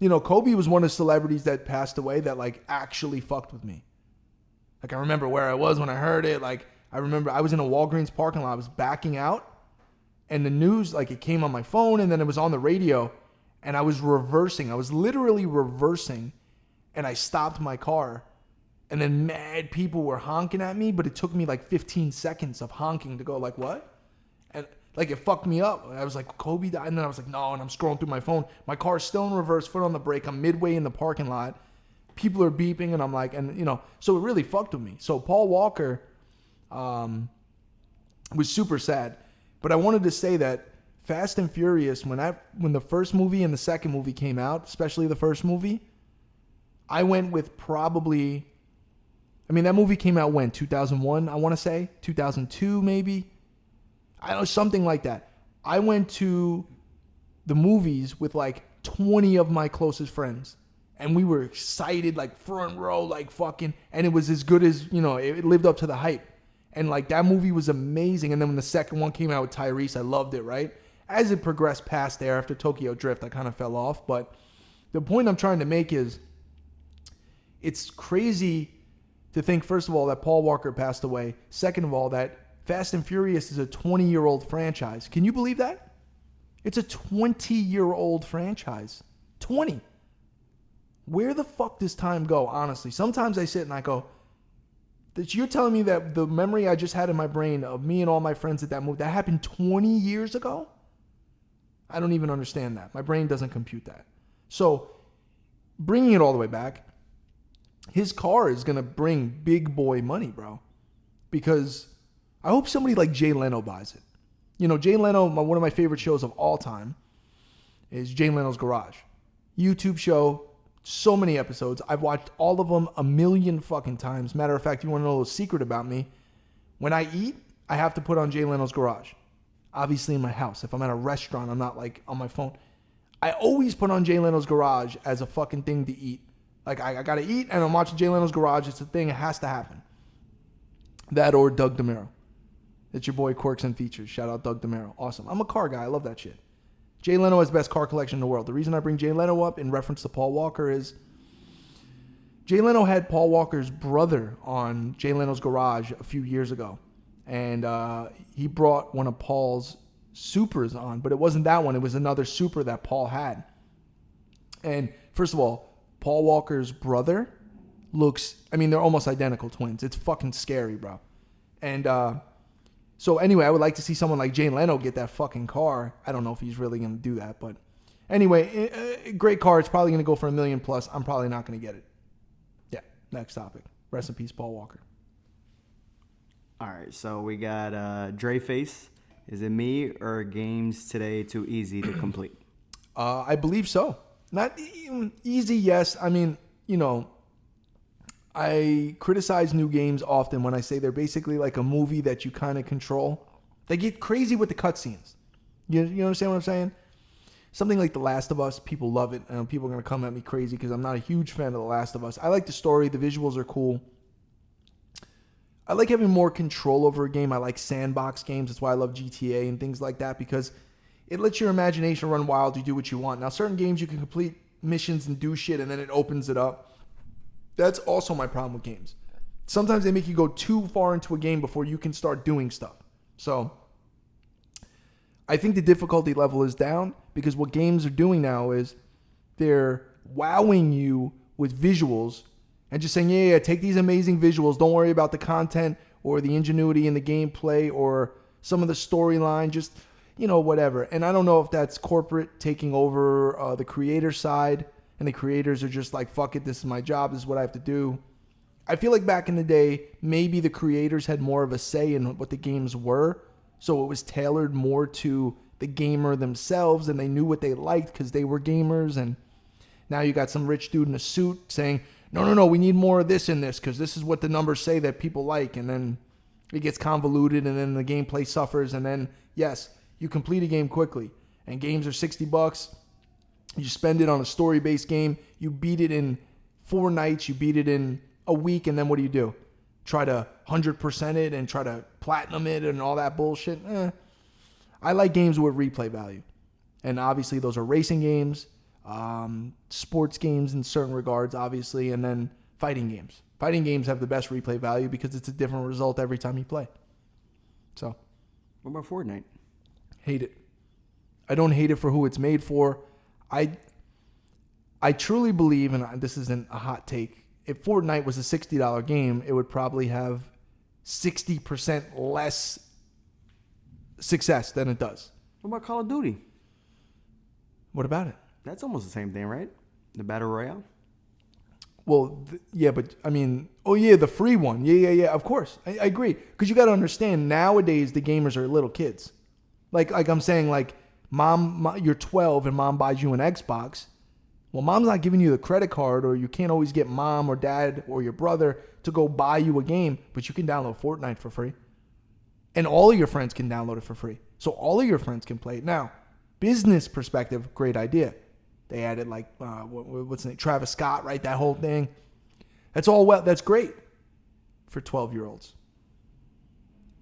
Kobe was one of the celebrities that passed away that, like, actually fucked with me. Like, I remember where I was when I heard it. Like, I remember I was in a Walgreens parking lot. I was backing out, and the news, like, it came on my phone, and then it was on the radio, and I was reversing. I was literally reversing, and I stopped my car, and then mad people were honking at me, but it took me, like, 15 seconds of honking to go, like, what? And... like, it fucked me up. I was like, Kobe died. And then I was like, no. And I'm scrolling through my phone. My car's still in reverse, foot on the brake. I'm midway in the parking lot. People are beeping. And I'm like, so it really fucked with me. So Paul Walker was super sad. But I wanted to say that Fast and Furious, when the first movie and the second movie came out, especially the first movie, I went with probably, that movie came out when? 2001, I want to say? 2002, maybe? I don't know, something like that. I went to the movies with like 20 of my closest friends. And we were excited, like front row, like fucking. And it was as good as, it lived up to the hype. And like that movie was amazing. And then when the second one came out with Tyrese, I loved it, right? As it progressed past there, after Tokyo Drift, I kind of fell off. But the point I'm trying to make is, it's crazy to think, first of all, that Paul Walker passed away. Second of all, that Fast and Furious is a 20-year-old franchise. Can you believe that? It's a 20-year-old franchise. 20. Where the fuck does time go, honestly? Sometimes I sit and I go, you're telling me that the memory I just had in my brain of me and all my friends at that movie, that happened 20 years ago? I don't even understand that. My brain doesn't compute that. So, bringing it all the way back, his car is going to bring big boy money, bro. Because... I hope somebody like Jay Leno buys it. Jay Leno, one of my favorite shows of all time is Jay Leno's Garage. YouTube show, So many episodes. I've watched all of them a million fucking times. Matter of fact, you want to know a secret about me? When I eat, I have to put on Jay Leno's Garage. Obviously in my house. If I'm at a restaurant, I'm not like on my phone. I always put on Jay Leno's Garage as a fucking thing to eat. Like, I gotta eat and I'm watching Jay Leno's Garage. It's a thing. It has to happen. That or Doug DeMuro. It's your boy Quirks and Features. Shout out Doug DeMuro. Awesome. I'm a car guy. I love that shit. Jay Leno has the best car collection in the world. The reason I bring Jay Leno up in reference to Paul Walker is Jay Leno had Paul Walker's brother on Jay Leno's Garage a few years ago. And he brought one of Paul's Supers on. But it wasn't that one. It was another Super that Paul had. And first of all, Paul Walker's brother looks, I mean, they're almost identical twins. It's fucking scary, bro. And so anyway, I would like to see someone like Jay Leno get that fucking car. I don't know if he's really going to do that. But anyway, great car. It's probably going to go for $1 million plus. I'm probably not going to get it. Yeah, next topic. Rest in peace, Paul Walker. All right, so we got Dre Face. Is it me or games today too easy to complete? I believe so. Not easy, yes. I mean, you know, I criticize new games often when I say they're basically like a movie that you kind of control. They get crazy with the cutscenes. You understand what I'm saying? Something like The Last of Us, people love it. And people are going to come at me crazy because I'm not a huge fan of The Last of Us. I like the story. The visuals are cool. I like having more control over a game. I like sandbox games. That's why I love GTA and things like that, because it lets your imagination run wild. You do what you want. Now, certain games you can complete missions and do shit, and then it opens it up. That's also my problem with games. Sometimes they make you go too far into a game before you can start doing stuff. So I think the difficulty level is down because what games are doing now is they're wowing you with visuals and just saying, yeah, take these amazing visuals. Don't worry about the content or the ingenuity in the gameplay or some of the storyline. Just, whatever. And I don't know if that's corporate taking over the creator side, and the creators are just like, fuck it, this is my job, this is what I have to do. I feel like back in the day, maybe the creators had more of a say in what the games were, so it was tailored more to the gamer themselves, and they knew what they liked because they were gamers. And now you got some rich dude in a suit saying, no, we need more of this in this because this is what the numbers say that people like. And then it gets convoluted, and then the gameplay suffers. And then, yes, you complete a game quickly. And games are $60. You spend it on a story-based game. You beat it in 4 nights. You beat it in a week. And then what do? Try to 100% it and try to platinum it and all that bullshit? I like games with replay value. And obviously those are racing games. Sports games in certain regards, obviously, and then fighting games. Fighting games have the best replay value because it's a different result every time you play. So, what about Fortnite? Hate it. I don't hate it for who it's made for. I truly believe, and this isn't a hot take, if Fortnite was a $60 game, it would probably have 60% less success than it does. What about Call of Duty? What about it? That's almost the same thing, right? The Battle Royale? Well, yeah, but I mean, the free one. Yeah, of course. I agree. Because you got to understand, nowadays, the gamers are little kids. Like I'm saying, like, mom, you're 12 and mom buys you an Xbox. Well, mom's not giving you the credit card, or you can't always get mom or dad or your brother to go buy you a game, but you can download Fortnite for free. And all of your friends can download it for free. So all of your friends can play it. Now, business perspective, great idea. They added what's the name? Travis Scott, right? That whole thing. That's all well. That's great for 12-year-olds.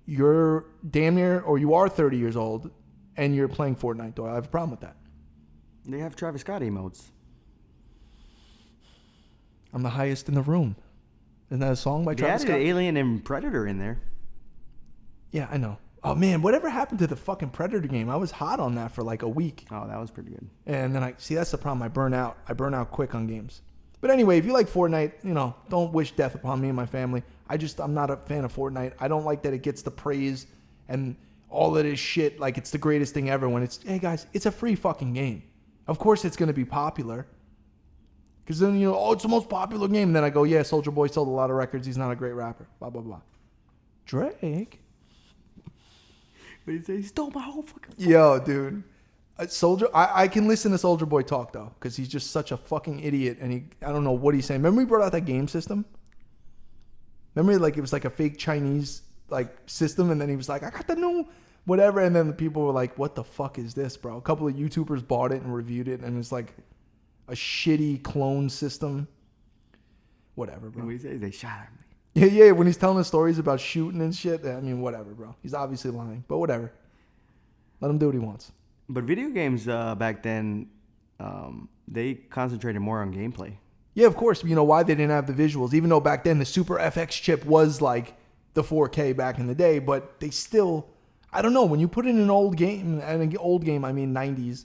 You're damn near, or you are 30 years old, and you're playing Fortnite, though. I have a problem with that. They have Travis Scott emotes. I'm the highest in the room. Isn't that a song by Travis Scott? They added Alien and Predator in there. Yeah, I know. Oh, man, whatever happened to the fucking Predator game? I was hot on that for like a week. Oh, that was pretty good. And then that's the problem. I burn out. I burn out quick on games. But anyway, if you like Fortnite, don't wish death upon me and my family. I'm not a fan of Fortnite. I don't like that it gets the praise and all of this shit like it's the greatest thing ever when hey guys, it's a free fucking game. Of course it's going to be popular. Because then, it's the most popular game. And then I go, yeah, Soulja Boy sold a lot of records. He's not a great rapper. Blah, blah, blah. Drake. But he stole my whole fucking phone. Yo, dude. Soldier, I can listen to Soldier Boy talk though, because he's just such a fucking idiot, and I don't know what he's saying. Remember we brought out that game system? Remember, like it was like a fake Chinese like system, and then he was like, I got the new whatever, and then the people were like, what the fuck is this, bro? A couple of YouTubers bought it and reviewed it, and it's like a shitty clone system. Whatever, bro. What he says, they shot at me. Yeah, when he's telling us stories about shooting and shit, I mean, whatever, bro. He's obviously lying, but whatever. Let him do what he wants. But video games back then, they concentrated more on gameplay. Yeah, of course. You know why? They didn't have the visuals. Even though back then the Super FX chip was like the 4K back in the day, but they still, I don't know. When you put in an old game, and an old game, I mean 90s,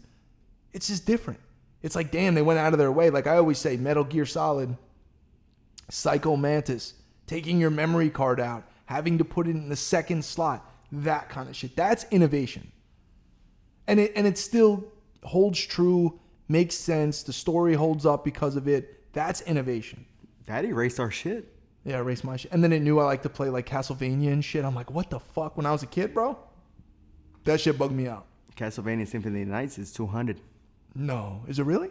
it's just different. It's like, damn, they went out of their way. Like I always say, Metal Gear Solid, Psycho Mantis, taking your memory card out, having to put it in the second slot, that kind of shit. That's innovation. And it still holds true, makes sense. The story holds up because of it. That's innovation. That erased our shit. Yeah, erased my shit. And then it knew I like to play like Castlevania and shit. I'm like, what the fuck? When I was a kid, bro, that shit bugged me out. Castlevania Symphony of the Nights is $200. No, is it really?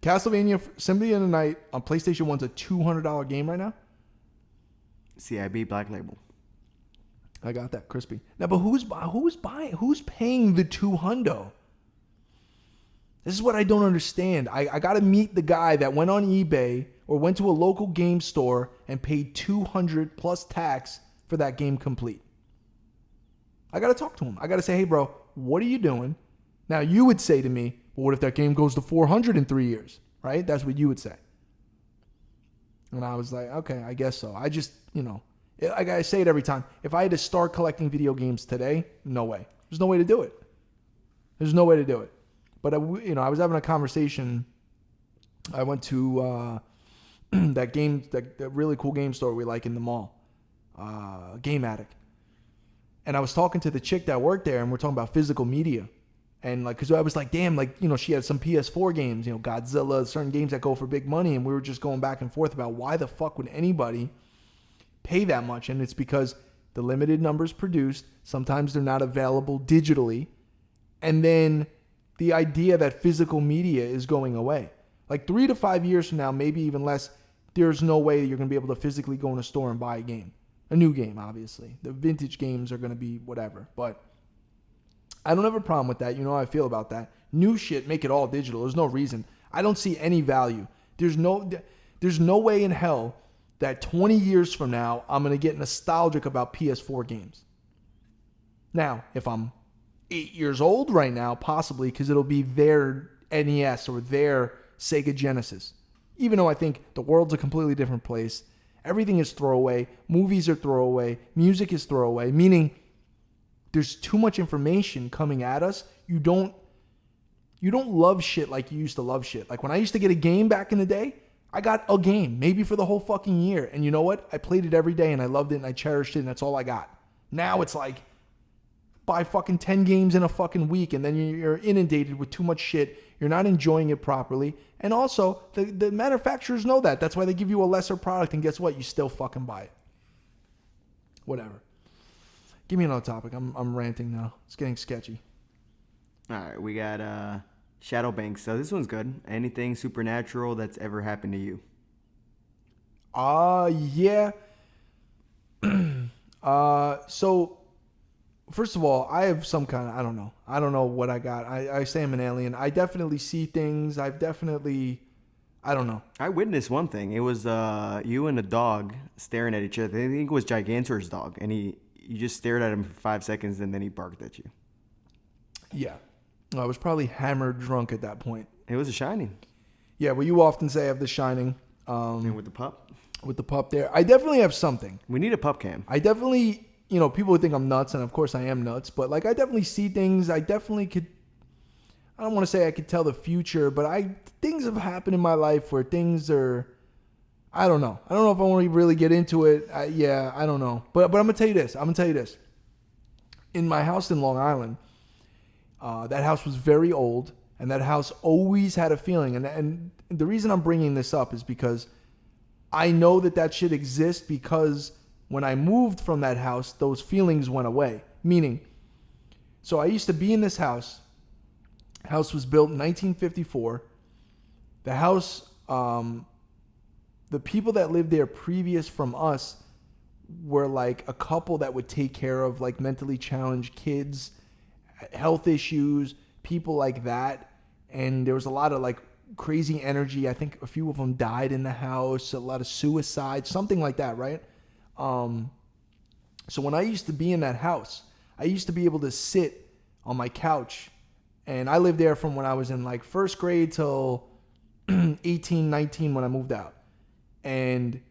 Castlevania Symphony of the Night on PlayStation 1's a $200 game right CIB Black Label. I got that crispy. Now, but who's buying? Who's paying the $200? This is what I don't understand. I got to meet the guy that went on eBay or went to a local game store and paid $200 plus tax for that game complete. I got to talk to him. I got to say, hey, bro, what are you doing? Now, you would say to me, well, what if that game goes to 400 in 3 years, right? That's what you would say. And I was like, okay, I guess so. I just, like I say it every time. If I had to start collecting video games today, no way. There's no way to do it. There's no way to do it. But, I was having a conversation. I went to that really cool game store we like in the mall, Game Addict. And I was talking to the chick that worked there, and we're talking about physical media. And because I was like, damn, she had some PS4 games, Godzilla, certain games that go for big money. And we were just going back and forth about why the fuck would anybody pay that much? And it's because the limited numbers produced, sometimes they're not available digitally. And then the idea that physical media is going away. Like 3 to 5 years from now, maybe even less, there's no way that you're going to be able to physically go in a store and buy a game. A new game, obviously. The vintage games are going to be whatever. But I don't have a problem with that. You know how I feel about that. New shit, make it all digital. There's no reason. I don't see any value. There's no way in hell that 20 years from now, I'm going to get nostalgic about PS4 games. Now, if I'm 8 years old right now, possibly, because it'll be their NES or their Sega Genesis. Even though I think the world's a completely different place. Everything is throwaway. Movies are throwaway. Music is throwaway. Meaning, there's too much information coming at us. You don't love shit like you used to love shit. Like when I used to get a game back in the day, I got a game, maybe for the whole fucking year. And you know what? I played it every day and I loved it and I cherished it and that's all I got. Now it's like, buy fucking 10 games in a fucking week and then you're inundated with too much shit. You're not enjoying it properly. And also, the manufacturers know that. That's why they give you a lesser product and guess what? You still fucking buy it. Whatever. Give me another topic. I'm ranting now. It's getting sketchy. All right, we got Shadow Banks. So this one's good. Anything supernatural that's ever happened to you? Yeah. So, first of all, I have some kind of, I don't know what I got. I say I'm an alien. I definitely see things. I don't know. I witnessed one thing. It was you and a dog staring at each other. I think it was Gigantor's dog, and you just stared at him for 5 seconds, and then he barked at you. Yeah. I was probably hammered drunk at that point. It was a Shining. Yeah, well, you often say I have The Shining. And with the pup? With the pup there. I definitely have something. We need a pup cam. I definitely, people would think I'm nuts, and of course I am nuts, but like I definitely see things. I definitely could, I don't want to say I could tell the future, but things have happened in my life where things are, I don't know. I don't know if I want to really get into it. I don't know. But I'm going to tell you this. In my house in Long Island, that house was very old, and that house always had a feeling. And the reason I'm bringing this up is because I know that shit exists because when I moved from that house, those feelings went away. Meaning, So I used to be in this house. House was built in 1954. The house, the people that lived there previous from us were like a couple that would take care of like mentally challenged kids, health issues, people like that. And there was a lot of like crazy energy. I think a few of them died in the house, a lot of suicide, something like that, right? So when I used to be in that house, I used to be able to sit on my couch, and I lived there from when I was in like first grade till 18, 19 when I moved out. And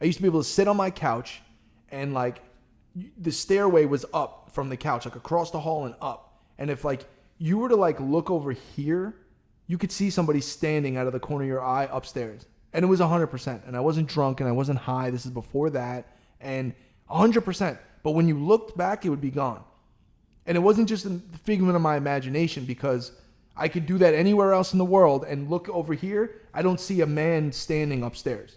I used to be able to sit on my couch, and like the stairway was up from the couch, like across the hall and up. And if like you were to like look over here, you could see somebody standing out of the corner of your eye upstairs. And it was 100%. And I wasn't drunk and I wasn't high. This is before that. And 100%. But when you looked back, it would be gone. And it wasn't just a figment of my imagination, because I could do that anywhere else in the world and look over here. I don't see a man standing upstairs.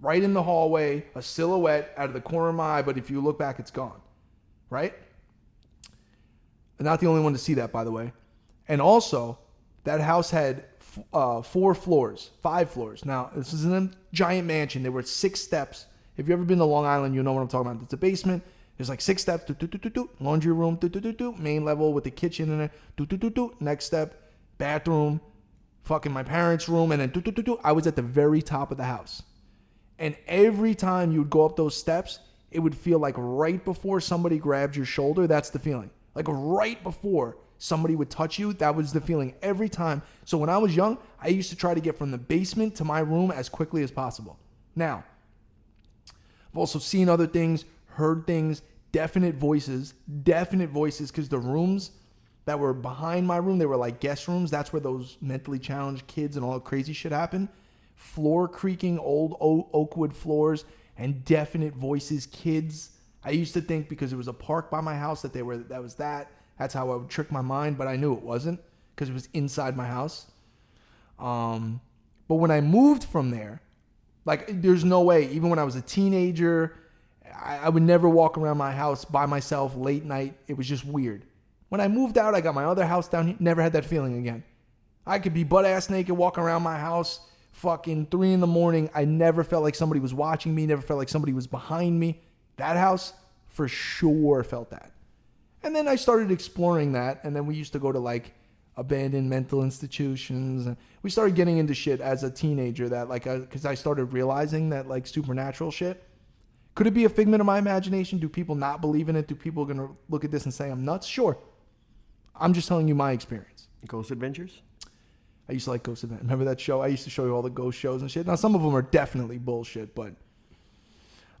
Right in the hallway, a silhouette out of the corner of my eye. But if you look back, it's gone. Right? I'm not the only one to see that, by the way. And also, that house had 5 floors. Now, this is in a giant mansion. There were 6 steps. If you've ever been to Long Island, you know what I'm talking about. It's a basement. There's like 6 steps. Laundry room. Main level with the kitchen in it. Next step, bathroom. Fucking my parents' room. And then I was at the very top of the house. And every time you would go up those steps, it would feel like right before somebody grabbed your shoulder. That's the feeling. Like right before somebody would touch you, that was the feeling every time. So when I was young, I used to try to get from the basement to my room as quickly as possible. Now, I've also seen other things, heard things, definite voices, because the rooms that were behind my room, they were like guest rooms. That's where those mentally challenged kids and all the crazy shit happened. Floor creaking, old oak wood floors, and definite voices, kids. I used to think because it was a park by my house that was that. That's how I would trick my mind, but I knew it wasn't because it was inside my house. But when I moved from there, like there's no way, even when I was a teenager, I would never walk around my house by myself late night. It was just weird. When I moved out, I got my other house down here, never had that feeling again. I could be butt ass naked walking around my house, fucking 3 a.m. I never felt like somebody was watching me, never felt like somebody was behind me. That house for sure felt that. And then I started exploring that, and then we used to go to like abandoned mental institutions, and we started getting into shit as a teenager that like, because I started realizing that like supernatural shit. Could it be a figment of my imagination? Do people not believe in it? Do people gonna look at this and say I'm nuts? Sure. I'm just telling you my experience. Ghost Adventures? I used to like Ghost Adventures. Remember that show? I used to show you all the ghost shows and shit. Now some of them are definitely bullshit, but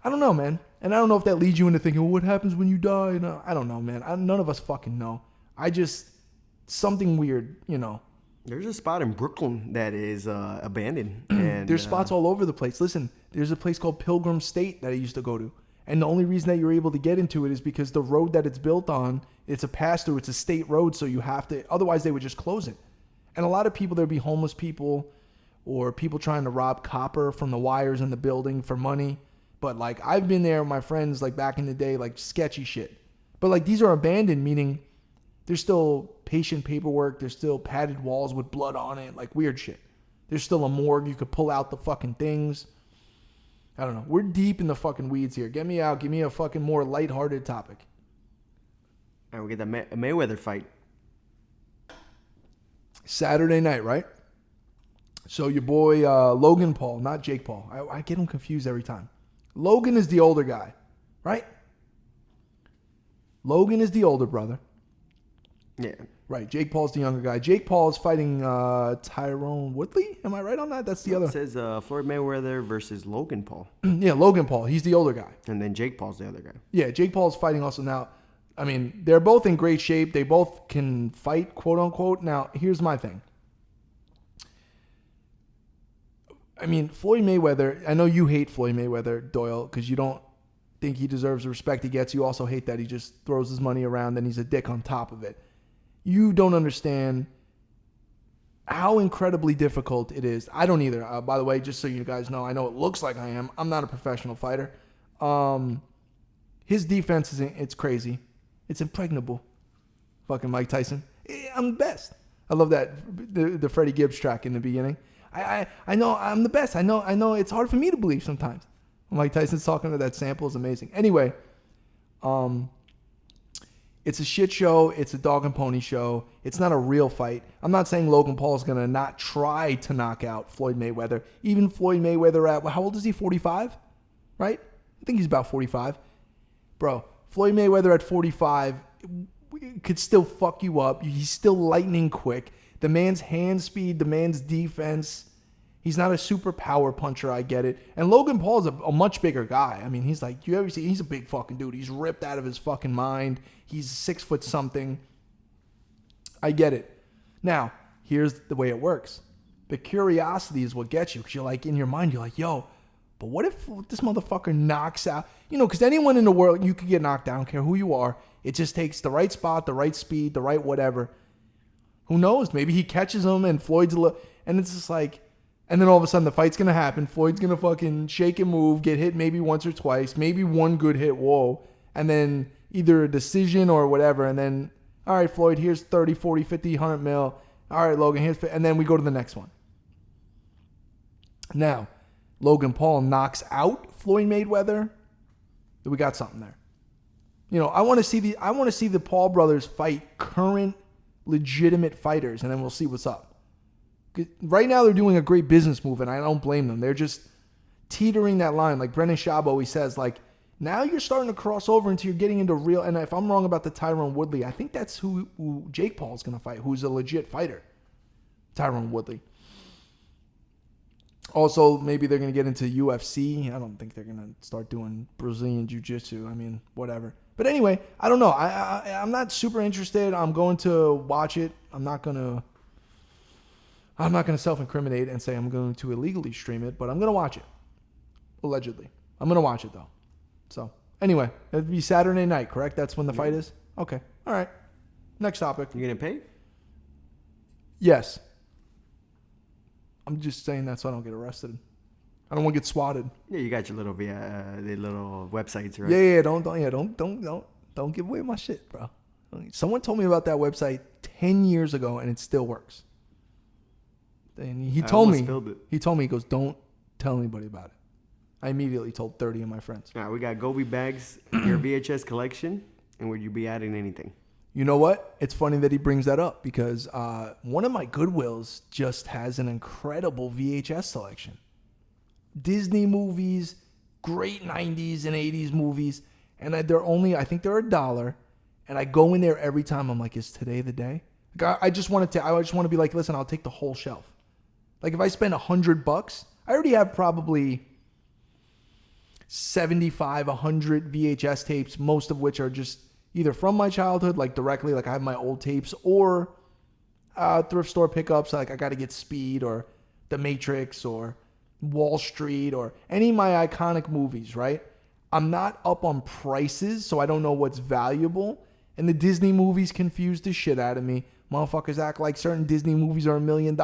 I don't know, man. And I don't know if that leads you into thinking, well, what happens when you die? No, I don't know, man. None of us fucking know. Something weird, you know. There's a spot in Brooklyn that is abandoned. And there's spots all over the place. Listen, there's a place called Pilgrim State that I used to go to. And the only reason that you're able to get into it is because the road that it's built on, it's a pass-through, it's a state road, so you have to, otherwise they would just close it. And a lot of people, there'd be homeless people or people trying to rob copper from the wires in the building for money. But like I've been there with my friends like back in the day, like sketchy shit. But like these are abandoned, meaning there's still patient paperwork. There's still padded walls with blood on it, like weird shit. There's still a morgue. You could pull out the fucking things. I don't know. We're deep in the fucking weeds here. Get me out. Give me a fucking more lighthearted topic. All right, we get the Mayweather fight. Saturday night, right? So your boy Logan Paul, not Jake Paul. I get him confused every time. Logan is the older guy, right? Logan is the older brother. Yeah. Right. Jake Paul's the younger guy. Jake Paul is fighting Tyrone Woodley. Am I right on that? That's the other. It says Floyd Mayweather versus Logan Paul. Yeah, Logan Paul. He's the older guy. And then Jake Paul's the other guy. Yeah, Jake Paul's fighting also now. I mean, they're both in great shape. They both can fight, quote unquote. Now, here's my thing. I mean, Floyd Mayweather, I know you hate Floyd Mayweather, Doyle, because you don't think he deserves the respect he gets. You also hate that he just throws his money around and he's a dick on top of it. You don't understand how incredibly difficult it is. I don't either. By the way, just so you guys know, I know it looks like I am. I'm not a professional fighter. His defense it's crazy. It's impregnable. Fucking Mike Tyson. I'm the best. I love that the Freddie Gibbs track in the beginning. I know I'm the best. I know it's hard for me to believe sometimes. Mike Tyson's talking to that sample is amazing. Anyway, it's a shit show. It's a dog and pony show. It's not a real fight. I'm not saying Logan Paul is going to not try to knock out Floyd Mayweather. Even Floyd Mayweather at, how old is he? 45? Right? I think he's about 45. Bro, Floyd Mayweather at 45 could still fuck you up. He's still lightning quick. The man's hand speed, the man's defense. He's not a super power puncher, I get it. And Logan Paul's a much bigger guy. I mean, he's like, you ever see, he's a big fucking dude. He's ripped out of his fucking mind. He's 6 foot something. I get it. Now, here's the way it works. The curiosity is what gets you. Because you're like, in your mind, you're like, yo, but what if this motherfucker knocks out? You know, because anyone in the world, you could get knocked down, I don't care who you are. It just takes the right spot, the right speed, the right whatever. Who knows? Maybe he catches him and Floyd's and it's just like, and then all of a sudden the fight's going to happen. Floyd's going to fucking shake and move, get hit maybe once or twice, maybe one good hit, whoa. And then either a decision or whatever. And then, all right, Floyd, here's 30, 40, 50, 100 mil. All right, Logan, here's, and then we go to the next one. Now, Logan Paul knocks out Floyd Mayweather. We got something there. You know, I want to see the Paul brothers fight current legitimate fighters, and then we'll see what's up. Right now, they're doing a great business move, and I don't blame them. They're just teetering that line. Like Brendan Schaub always says, like, now you're starting to cross over into you're getting into real. And if I'm wrong about the Tyron Woodley, I think that's who Jake Paul's going to fight, who's a legit fighter. Tyron Woodley. Also, maybe they're going to get into UFC. I don't think they're going to start doing Brazilian Jiu-Jitsu. I mean, whatever. But anyway, I don't know. I'm not super interested. I'm going to watch it. I'm not going to self-incriminate and say I'm going to illegally stream it, but I'm going to watch it. Allegedly. I'm going to watch it, though. So, anyway, it'd be Saturday night, correct? That's when the fight is? Okay. All right. Next topic. You going to pay? Yes. I'm just saying that so I don't get arrested. I don't want to get swatted. Yeah, you got your little the little websites, right? Yeah. Don't give away my shit, bro. Someone told me about that website 10 years ago, and it still works. And he told me, he goes, don't tell anybody about it. I immediately told 30 of my friends. All right, we got Gobi Bags, your VHS collection, and would you be adding anything? You know what? It's funny that he brings that up because one of my Goodwills just has an incredible VHS selection. Disney movies, great 90s and 80s movies, and they're only, I think they're $1, and I go in there every time. I'm like, is today the day? I just want to be like, listen, I'll take the whole shelf. Like if I spend $100, I already have probably 75, 100 VHS tapes, most of which are just either from my childhood, like directly, like I have my old tapes, or thrift store pickups, like I got to get Speed or The Matrix or Wall Street or any of my iconic movies, right? I'm not up on prices, so I don't know what's valuable. And the Disney movies confuse the shit out of me. Motherfuckers act like certain Disney movies are $1 million.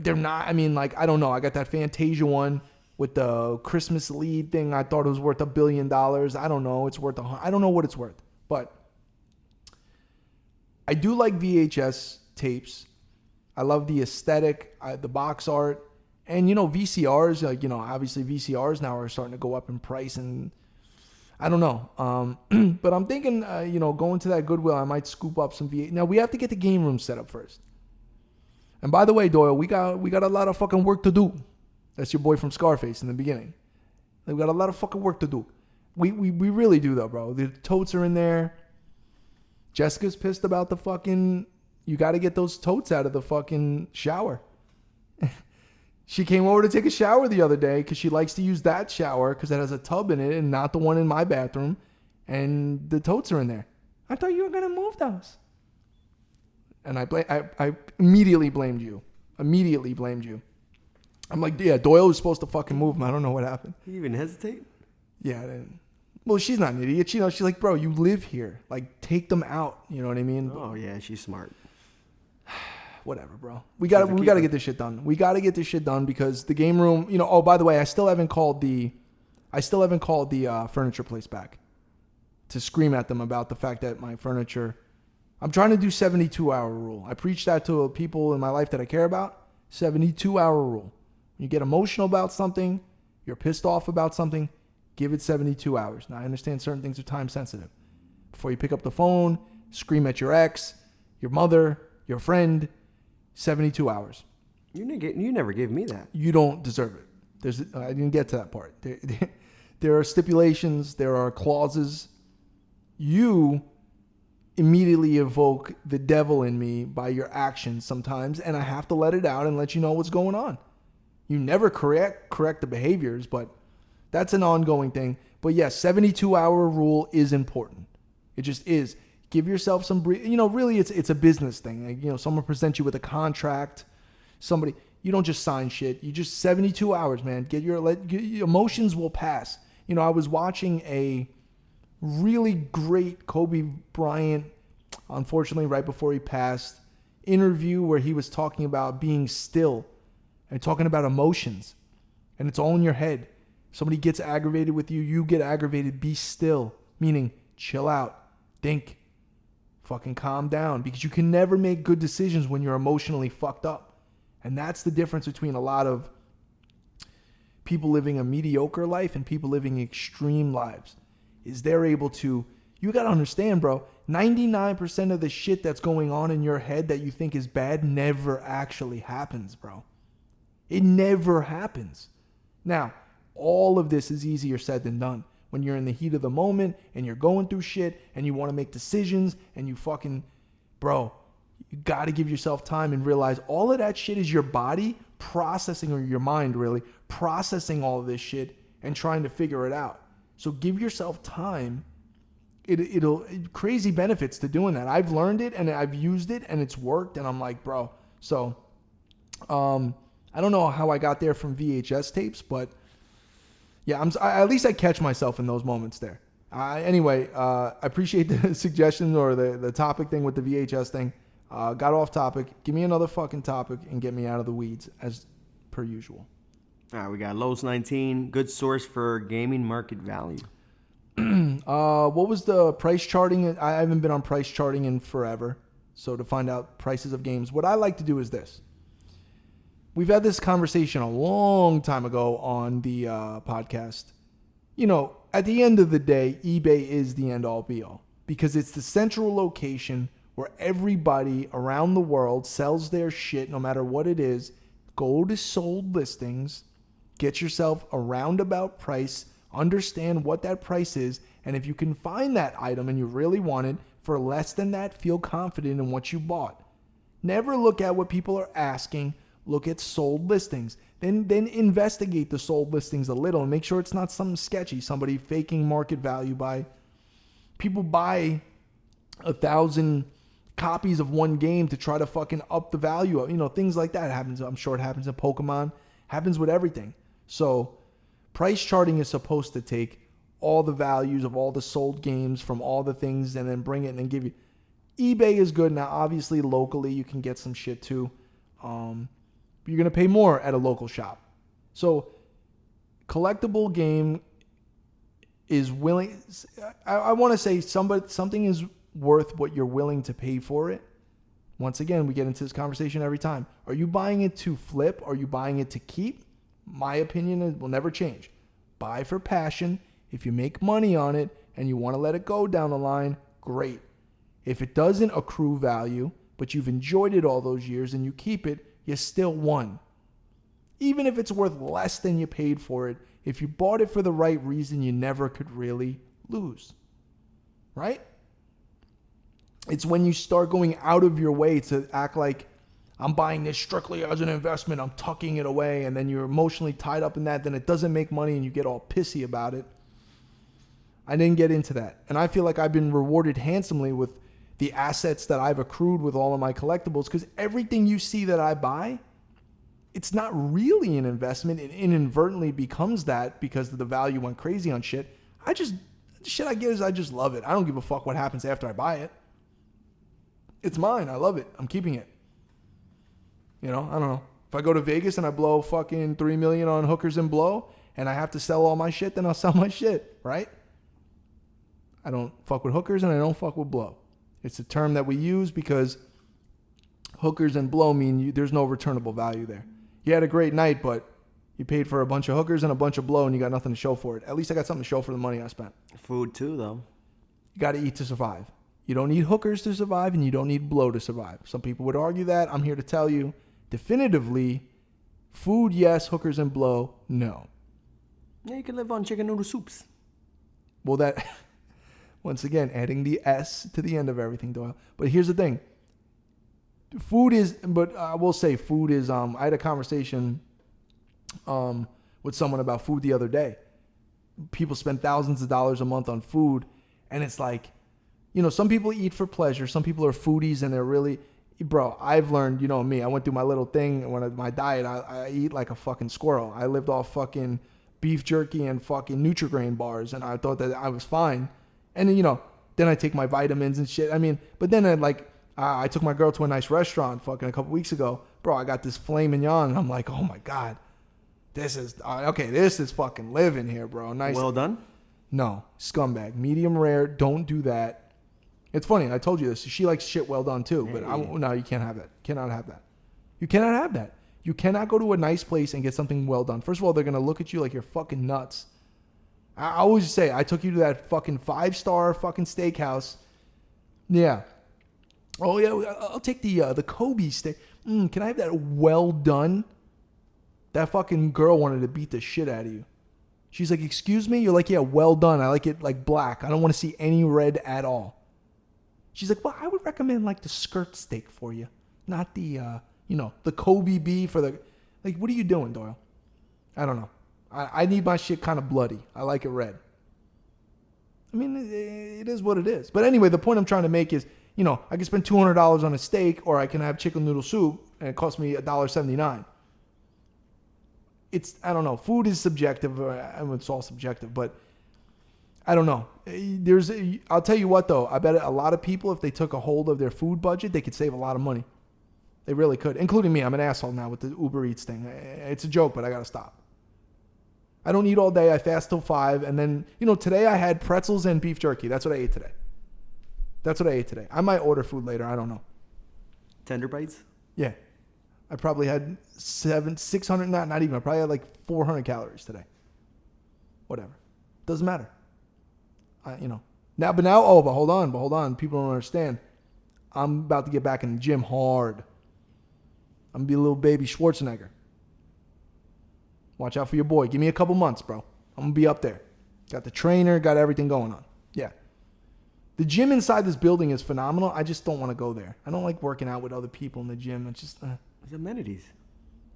They're not. I mean, like, I don't know. I got that Fantasia one with the Christmas lead thing. I thought it was worth $1 billion. I don't know. It's worth I don't know what it's worth. But I do like VHS tapes. I love the aesthetic, the box art. And, you know, VCRs, like, you know, obviously VCRs now are starting to go up in price. And I don't know. But I'm thinking, you know, going to that Goodwill, I might scoop up some VHS. Now, we have to get the game room set up first. And by the way, Doyle, we got a lot of fucking work to do. That's your boy from Scarface in the beginning. We got a lot of fucking work to do. We really do, though, bro. The totes are in there. Jessica's pissed about the fucking... You got to get those totes out of the fucking shower. She came over to take a shower the other day because she likes to use that shower because it has a tub in it and not the one in my bathroom. And the totes are in there. I thought you were going to move those. And I immediately blamed you. I'm like, yeah, Doyle was supposed to fucking move them. I don't know what happened. You even hesitate? Yeah, I didn't. Well, she's not an idiot. You know, she's like, bro, you live here. Like, take them out. You know what I mean? Oh, yeah, she's smart. Whatever, bro. We got to get this shit done. We got to get this shit done because the game room, you know, oh, by the way, I still haven't called the furniture place back to scream at them about the fact that my furniture I'm trying to do 72-hour rule. I preach that to people in my life that I care about. 72-hour rule. When you get emotional about something, you're pissed off about something, give it 72 hours. Now, I understand certain things are time sensitive. Before you pick up the phone, scream at your ex, your mother, your friend, 72 hours. You never gave me that. You don't deserve it. I didn't get to that part. There are stipulations. There are clauses. You immediately evoke the devil in me by your actions sometimes, and I have to let it out and let you know what's going on. You never correct the behaviors, but that's an ongoing thing. But yes, 72-hour rule is important. It just is. Give yourself some really it's a business thing. Like, someone presents you with a contract, you don't just sign shit. You just 72 hours, man. Your emotions will pass. I was watching a really great Kobe Bryant, unfortunately right before he passed, interview where he was talking about being still and talking about emotions, and it's all in your head. Somebody gets aggravated with you, you get aggravated, be still, meaning chill out, think, fucking calm down, because you can never make good decisions when you're emotionally fucked up. And that's the difference between a lot of people living a mediocre life and people living extreme lives, is they're able to, you got to understand, bro, 99% of the shit that's going on in your head that you think is bad never actually happens, bro. It never happens. Now, all of this is easier said than done. When you're in the heat of the moment and you're going through shit and you want to make decisions and you got to give yourself time and realize all of that shit is your body processing, or your mind really, processing all of this shit and trying to figure it out. So give yourself time. It'll crazy benefits to doing that. I've learned it and I've used it and it's worked, and I'm like, bro. So, I don't know how I got there from VHS tapes, but yeah, at least I catch myself in those moments there. Anyway, I appreciate the suggestion or the topic thing with the VHS thing. Got off topic. Give me another fucking topic and get me out of the weeds as per usual. All right, we got Lowe's 19, good source for gaming market value. What was the price charting? I haven't been on price charting in forever. So to find out prices of games, what I like to do is this. We've had this conversation a long time ago on the podcast. At the end of the day, eBay is the end all be all, because it's the central location where everybody around the world sells their shit, no matter what it is. Go to sold listings, get yourself a roundabout price, understand what that price is, and if you can find that item and you really want it for less than that, feel confident in what you bought. Never look at what people are asking. Look at sold listings. Then investigate the sold listings a little and make sure it's not something sketchy. Somebody faking market value by people buy 1,000 copies of one game to try to fucking up the value of, things like that happens. I'm sure it happens in Pokemon, happens with everything. So price charting is supposed to take all the values of all the sold games from all the things and then bring it and then give you. eBay is good. Now, obviously, locally, you can get some shit too. You're going to pay more at a local shop. So collectible game is willing. I want to say something is worth what you're willing to pay for it. Once again, we get into this conversation every time. Are you buying it to flip? Are you buying it to keep? My opinion will never change. Buy for passion. If you make money on it and you want to let it go down the line, great. If it doesn't accrue value, but you've enjoyed it all those years and you keep it, you still won. Even if it's worth less than you paid for it, if you bought it for the right reason, you never could really lose. Right? It's when you start going out of your way to act like I'm buying this strictly as an investment, I'm tucking it away, and then you're emotionally tied up in that, then it doesn't make money and you get all pissy about it. I didn't get into that. And I feel like I've been rewarded handsomely with the assets that I've accrued with all of my collectibles, because everything you see that I buy, it's not really an investment. It inadvertently becomes that because the value went crazy on shit. The shit I get is I just love it. I don't give a fuck what happens after I buy it. It's mine. I love it. I'm keeping it. I don't know. If I go to Vegas and I blow fucking $3 million on hookers and blow and I have to sell all my shit, then I'll sell my shit, right? I don't fuck with hookers and I don't fuck with blow. It's a term that we use because hookers and blow mean there's no returnable value there. You had a great night, but you paid for a bunch of hookers and a bunch of blow, and you got nothing to show for it. At least I got something to show for the money I spent. Food too, though. You got to eat to survive. You don't need hookers to survive, and you don't need blow to survive. Some people would argue that. I'm here to tell you definitively, food, yes. Hookers and blow, no. Yeah, you can live on chicken noodle soups. Well, that, once again, adding the S to the end of everything, Doyle. But here's the thing. Food is, but I will say food is, I had a conversation with someone about food the other day. People spend thousands of dollars a month on food, and it's like, you know, some people eat for pleasure. Some people are foodies, and they're really, bro, I've learned, you know me, I went through my little thing. When my diet, I eat like a fucking squirrel. I lived off fucking beef jerky and fucking Nutri-Grain bars, and I thought that I was fine. And then, you know, then I take my vitamins and shit. I mean, but then I took my girl to a nice restaurant fucking a couple weeks ago. Bro, I got this filet mignon, and I'm like, oh my God. This is fucking living here, bro. Nice. Well done? No, scumbag. Medium rare. Don't do that. It's funny. I told you this. She likes shit well done too. But no, you can't have that. Cannot have that. You cannot have that. You cannot go to a nice place and get something well done. First of all, they're gonna look at you like you're fucking nuts. I always say I took you to that fucking 5-star fucking steakhouse. Yeah. Oh yeah, I'll take the Kobe steak. Can I have that well done? That fucking girl wanted to beat the shit out of you. She's like, excuse me? You're like, yeah, well done. I like it like black. I don't want to see any red at all. She's like, well, I would recommend like the skirt steak for you. Not the, the Kobe beef or the, like, what are you doing, Doyle? I don't know. I need my shit kind of bloody. I like it red. I mean, it is what it is. But anyway, the point I'm trying to make is, you know, I can spend $200 on a steak, or I can have chicken noodle soup and it costs me $1.79. I don't know. Food is subjective. It's all subjective, but I don't know. I'll tell you what though. I bet a lot of people, if they took a hold of their food budget, they could save a lot of money. They really could, including me. I'm an asshole now with the Uber Eats thing. It's a joke, but I gotta stop. I don't eat all day. I fast till 5, and then today I had pretzels and beef jerky. That's what I ate today. I might order food later. I don't know. Tender bites? Yeah. I probably had 600, not even. I probably had like 400 calories today. Whatever. Doesn't matter. But hold on. People don't understand. I'm about to get back in the gym hard. I'm going to be a little baby Schwarzenegger. Watch out for your boy. Give me a couple months, bro. I'm going to be up there. Got the trainer, got everything going on. Yeah. The gym inside this building is phenomenal. I just don't want to go there. I don't like working out with other people in the gym. It's just... There's amenities.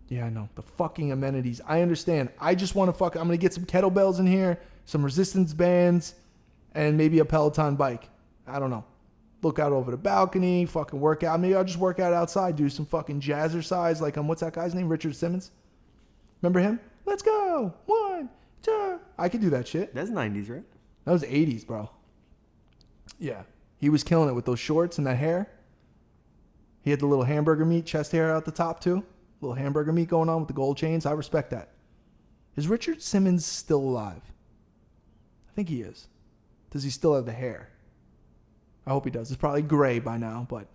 Yeah, I know. The fucking amenities. I understand. I just want to I'm going to get some kettlebells in here, some resistance bands, and maybe a Peloton bike. I don't know. Look out over the balcony, fucking work out. Maybe I'll just work out outside, do some fucking jazzercise like what's that guy's name? Richard Simmons? Remember him? Let's go. 1, 2. I could do that shit. That's 90s, right? That was 80s, bro. Yeah. He was killing it with those shorts and that hair. He had the little hamburger meat chest hair out the top too. Little hamburger meat going on with the gold chains. I respect that. Is Richard Simmons still alive? I think he is. Does he still have the hair? I hope he does. It's probably gray by now, but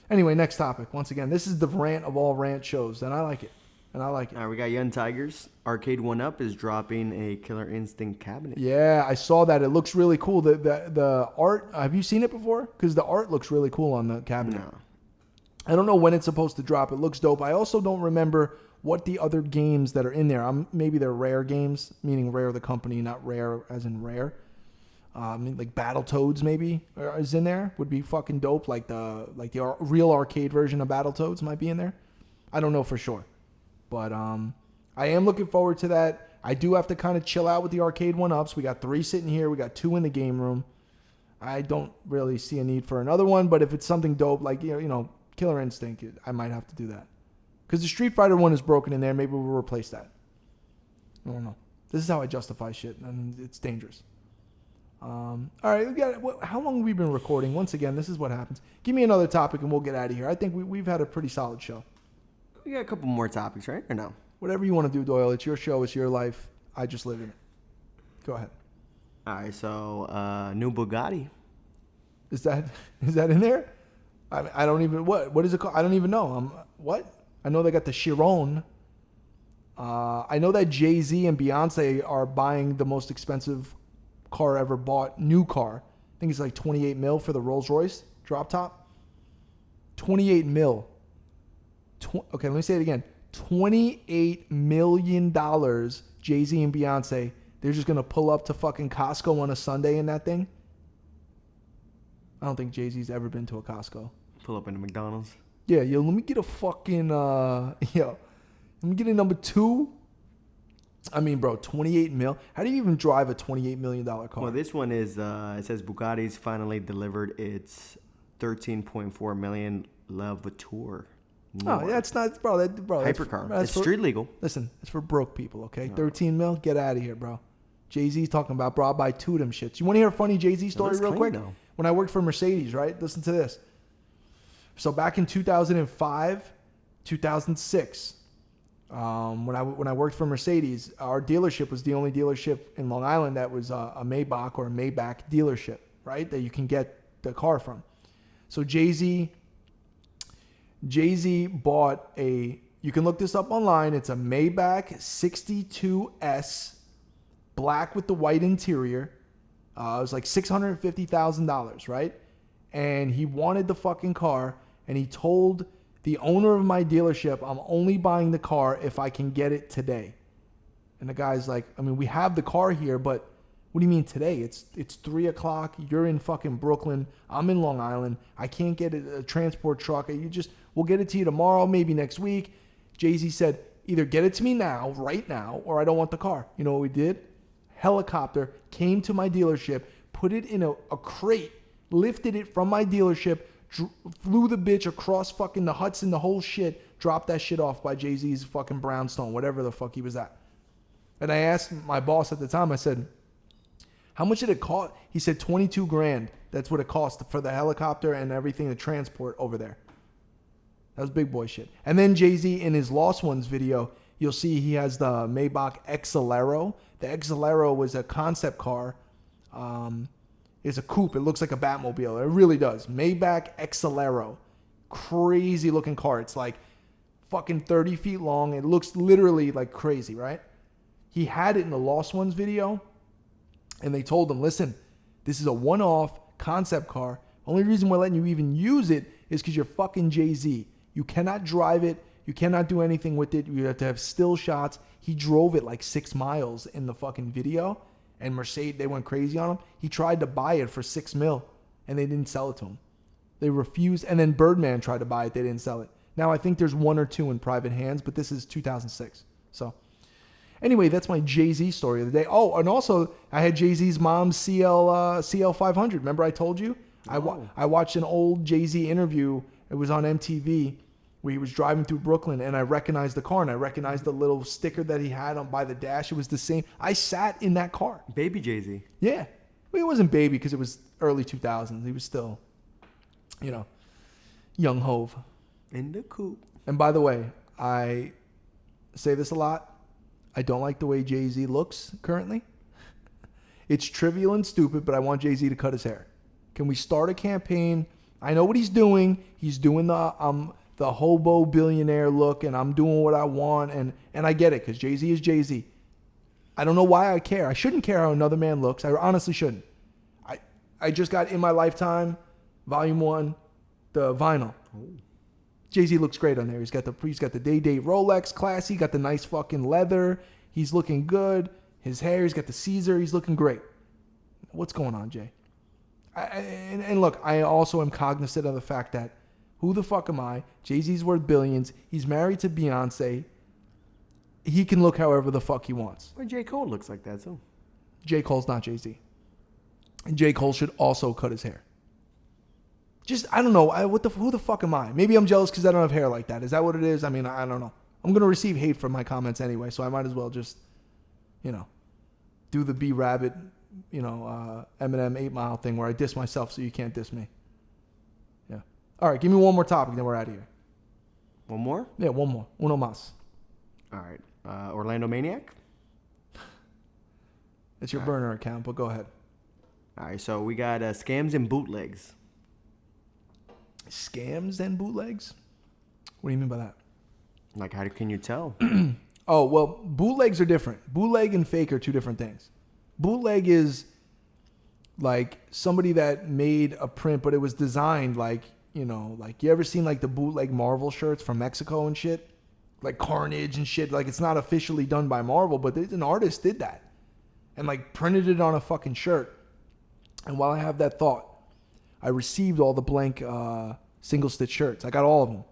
anyway, next topic. Once again, this is the rant of all rant shows, and I like it. All right, we got Young Tigers. Arcade 1-Up is dropping a Killer Instinct cabinet. Yeah, I saw that. It looks really cool. The art, have you seen it before? Because the art looks really cool on the cabinet. No. I don't know when it's supposed to drop. It looks dope. I also don't remember what the other games that are in there. Maybe they're Rare games, meaning Rare the company, not Rare as in Rare. Like Battletoads maybe is in there. Would be fucking dope. Like the real arcade version of Battletoads might be in there. I don't know for sure. But I am looking forward to that. I do have to kind of chill out with the arcade 1-Ups. We got 3 sitting here. We got 2 in the game room. I don't really see a need for another one. But if it's something dope like Killer Instinct, I might have to do that. Because the Street Fighter one is broken in there. Maybe we'll replace that. I don't know. This is how I justify shit, and it's dangerous. All right, how long have we been recording? Once again, this is what happens. Give me another topic, and we'll get out of here. I think we've had a pretty solid show. We got a couple more topics, right? Or no? Whatever you want to do, Doyle. It's your show. It's your life. I just live in it. Go ahead. All right, so new Bugatti. Is that in there? I don't even what is it called? I don't even know. What? I know they got the Chiron. I know that Jay-Z and Beyonce are buying the most expensive car ever bought, new car. I think it's like 28 mil for the Rolls Royce drop top. 28 mil. Okay, let me say it again. $28 million. Jay-Z and Beyonce. They're just gonna pull up to fucking Costco on a Sunday in that thing. I don't think Jay-Z's ever been to a Costco. Pull up in a McDonald's. Yeah, yo, let me get a fucking let me get a number 2. I mean, bro, 28 mil. How do you even drive a $28 million car? Well, this one is, it says Bugatti's finally delivered its 13.4 million Levator. Oh, that's not, bro. Hypercar. It's street legal. Listen, it's for broke people, okay? 13 mil, get out of here, bro. Jay-Z's talking about, bro, I'll buy 2 of them shits. You want to hear a funny Jay-Z story real quick? Though. When I worked for Mercedes, right? Listen to this. So back in 2005, 2006, when I worked for Mercedes, our dealership was the only dealership in Long Island that was a Maybach or a Maybach dealership, right? That you can get the car from. So Jay-Z bought you can look this up online. It's a Maybach 62S, black with the white interior. It was like $650,000, right? And he wanted the fucking car, and he told the owner of my dealership, I'm only buying the car if I can get it today. And the guy's like, I mean, we have the car here, but what do you mean today? It's 3 o'clock. You're in fucking Brooklyn. I'm in Long Island. I can't get a transport truck. We'll get it to you tomorrow, maybe next week. Jay-Z said, either get it to me now, right now, or I don't want the car. You know what we did? Helicopter came to my dealership, put it in a crate, lifted it from my dealership, flew the bitch across fucking the Hudson, the whole shit, dropped that shit off by Jay-Z's fucking brownstone, whatever the fuck he was at. And I asked my boss at the time, I said, how much did it cost? He said 22 grand. That's what it cost for the helicopter and everything to transport over there. That was big boy shit. And then Jay-Z in his Lost Ones video, you'll see he has the Maybach Exalero. The Exalero was a concept car. It's a coupe. It looks like a Batmobile. It really does. Maybach Exalero. Crazy looking car. It's like fucking 30 feet long. It looks literally like crazy, right? He had it in the Lost Ones video. And they told him, listen, this is a one-off concept car. Only reason we're letting you even use it is because you're fucking Jay-Z. You cannot drive it. You cannot do anything with it. You have to have still shots. He drove it like 6 miles in the fucking video. And Mercedes, they went crazy on him. He tried to buy it for $6 million, and they didn't sell it to him. They refused. And then Birdman tried to buy it. They didn't sell it. Now I think there's 1 or 2 in private hands, but this is 2006. So anyway, that's my Jay-Z story of the day. Oh, and also I had Jay-Z's mom's CL 500. Remember I told you? Oh. I watched an old Jay-Z interview. It was on MTV where he was driving through Brooklyn, and I recognized the car, and I recognized the little sticker that he had on by the dash. It was the same. I sat in that car. Baby Jay-Z. Yeah. Well, he wasn't baby because it was early 2000s. He was still, young Hove. In the coupe. And by the way, I say this a lot. I don't like the way Jay-Z looks currently. It's trivial and stupid, but I want Jay-Z to cut his hair. Can we start a campaign? I know what he's doing. He's doing the hobo billionaire look, and I'm doing what I want, and I get it because Jay-Z is Jay-Z. I don't know why I care. I shouldn't care how another man looks. I honestly shouldn't. I just got In My Lifetime, Volume 1, the vinyl. Oh. Jay-Z looks great on there. He's got the day-date Rolex, classy, got the nice fucking leather. He's looking good. His hair, he's got the Caesar. He's looking great. What's going on, Jay? And look, I also am cognizant of the fact that who the fuck am I? Jay-Z's worth billions. He's married to Beyonce. He can look however the fuck he wants. Well, J. Cole looks like that, too. J. Cole's not Jay-Z. And J. Cole should also cut his hair. Just, I don't know. Who the fuck am I? Maybe I'm jealous because I don't have hair like that. Is that what it is? I mean, I don't know. I'm going to receive hate from my comments anyway, so I might as well just, do the B-Rabbit, Eminem 8 Mile thing where I diss myself so you can't diss me. Yeah. All right, give me one more topic, then we're out of here. One more? Yeah, one more. Uno más. All right. Orlando Maniac? It's your burner account, but go ahead. All right, so we got scams and bootlegs. Scams and bootlegs? What do you mean by that? Like, how can you tell? Oh, well, bootlegs are different. Bootleg and fake are two different things. Bootleg is like somebody that made a print, but it was designed like, you know, like you ever seen like the bootleg Marvel shirts from Mexico and shit? Like Carnage and shit. Like it's not officially done by Marvel, but an artist did that and like printed it on a fucking shirt. And while I have that thought, I received all the blank single stitch shirts. I got all of them.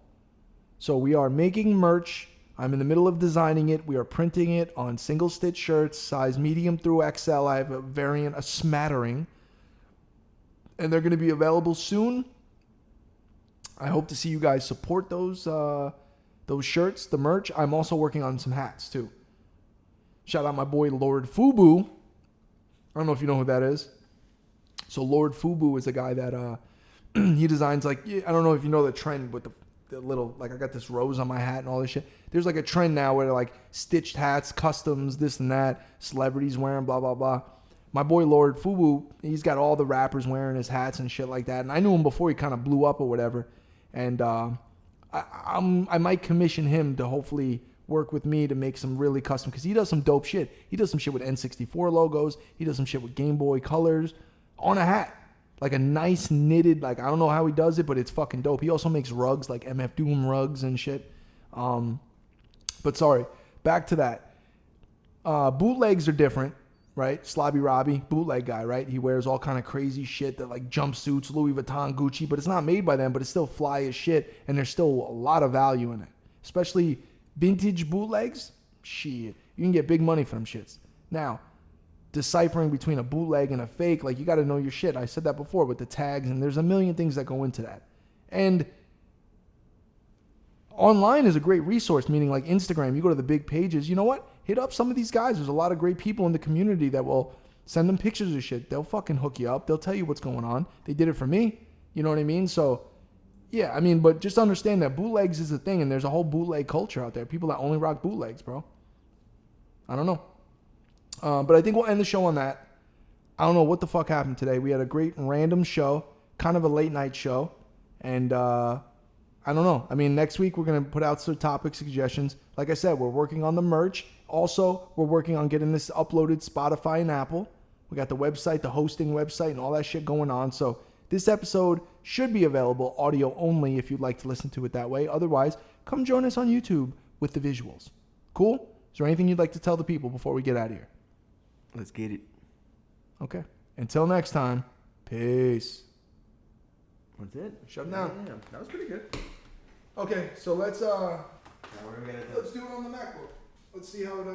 So we are making merch. I'm in the middle of designing it. We are printing it on single stitch shirts, size medium through XL. I have a variant, a smattering. And they're going to be available soon. I hope to see you guys support those shirts, the merch. I'm also working on some hats too. Shout out my boy Lord Fubu. I don't know if you know who that is. So Lord Fubu is a guy that he designs like, I don't know if you know the trend with the little, like I got this rose on my hat and all this shit. There's like a trend now where like stitched hats, customs, this and that, celebrities wearing blah, blah, blah. My boy Lord Fubu, he's got all the rappers wearing his hats and shit like that. And I knew him before he kind of blew up or whatever. And I might commission him to hopefully work with me to make some really custom, because he does some dope shit. He does some shit with N64 logos. He does some shit with Game Boy colors on a hat. Like a nice knitted, like I don't know how he does it, but it's fucking dope. He also makes rugs, like MF Doom rugs and shit. But sorry, back to that. Bootlegs are different, right? Slobby Robbie, bootleg guy, right? He wears all kind of crazy shit that like jumpsuits, Louis Vuitton, Gucci, but it's not made by them, but it's still fly as shit, and there's still a lot of value in it. Especially vintage bootlegs, shit. You can get big money for them shits. Now, deciphering between a bootleg and a fake, like you got to know your shit. I said that before with the tags, and there's a million things that go into that. And online is a great resource, meaning like Instagram, you go to the big pages, you know what? Hit up some of these guys. There's a lot of great people in the community that will send them pictures of shit. They'll fucking hook you up. They'll tell you what's going on. They did it for me. You know what I mean? So, yeah, I mean, but just understand that bootlegs is a thing, and there's a whole bootleg culture out there. People that only rock bootlegs, bro. I don't know. But I think we'll end the show on that. I don't know what the fuck happened today. We had a great random show, kind of a late night show. And I don't know. I mean, next week we're going to put out some topic suggestions. Like I said, we're working on the merch. Also, we're working on getting this uploaded Spotify and Apple. We got the website, the hosting website, and all that shit going on. So this episode should be available audio only if you'd like to listen to it that way. Otherwise, come join us on YouTube with the visuals. Cool? Is there anything you'd like to tell the people before we get out of here? Let's get it. Okay. Until next time, peace. That's it. Shut it down. Yeah, that was pretty good. Okay, so let's Now we're gonna do it on the MacBook. Let's see how it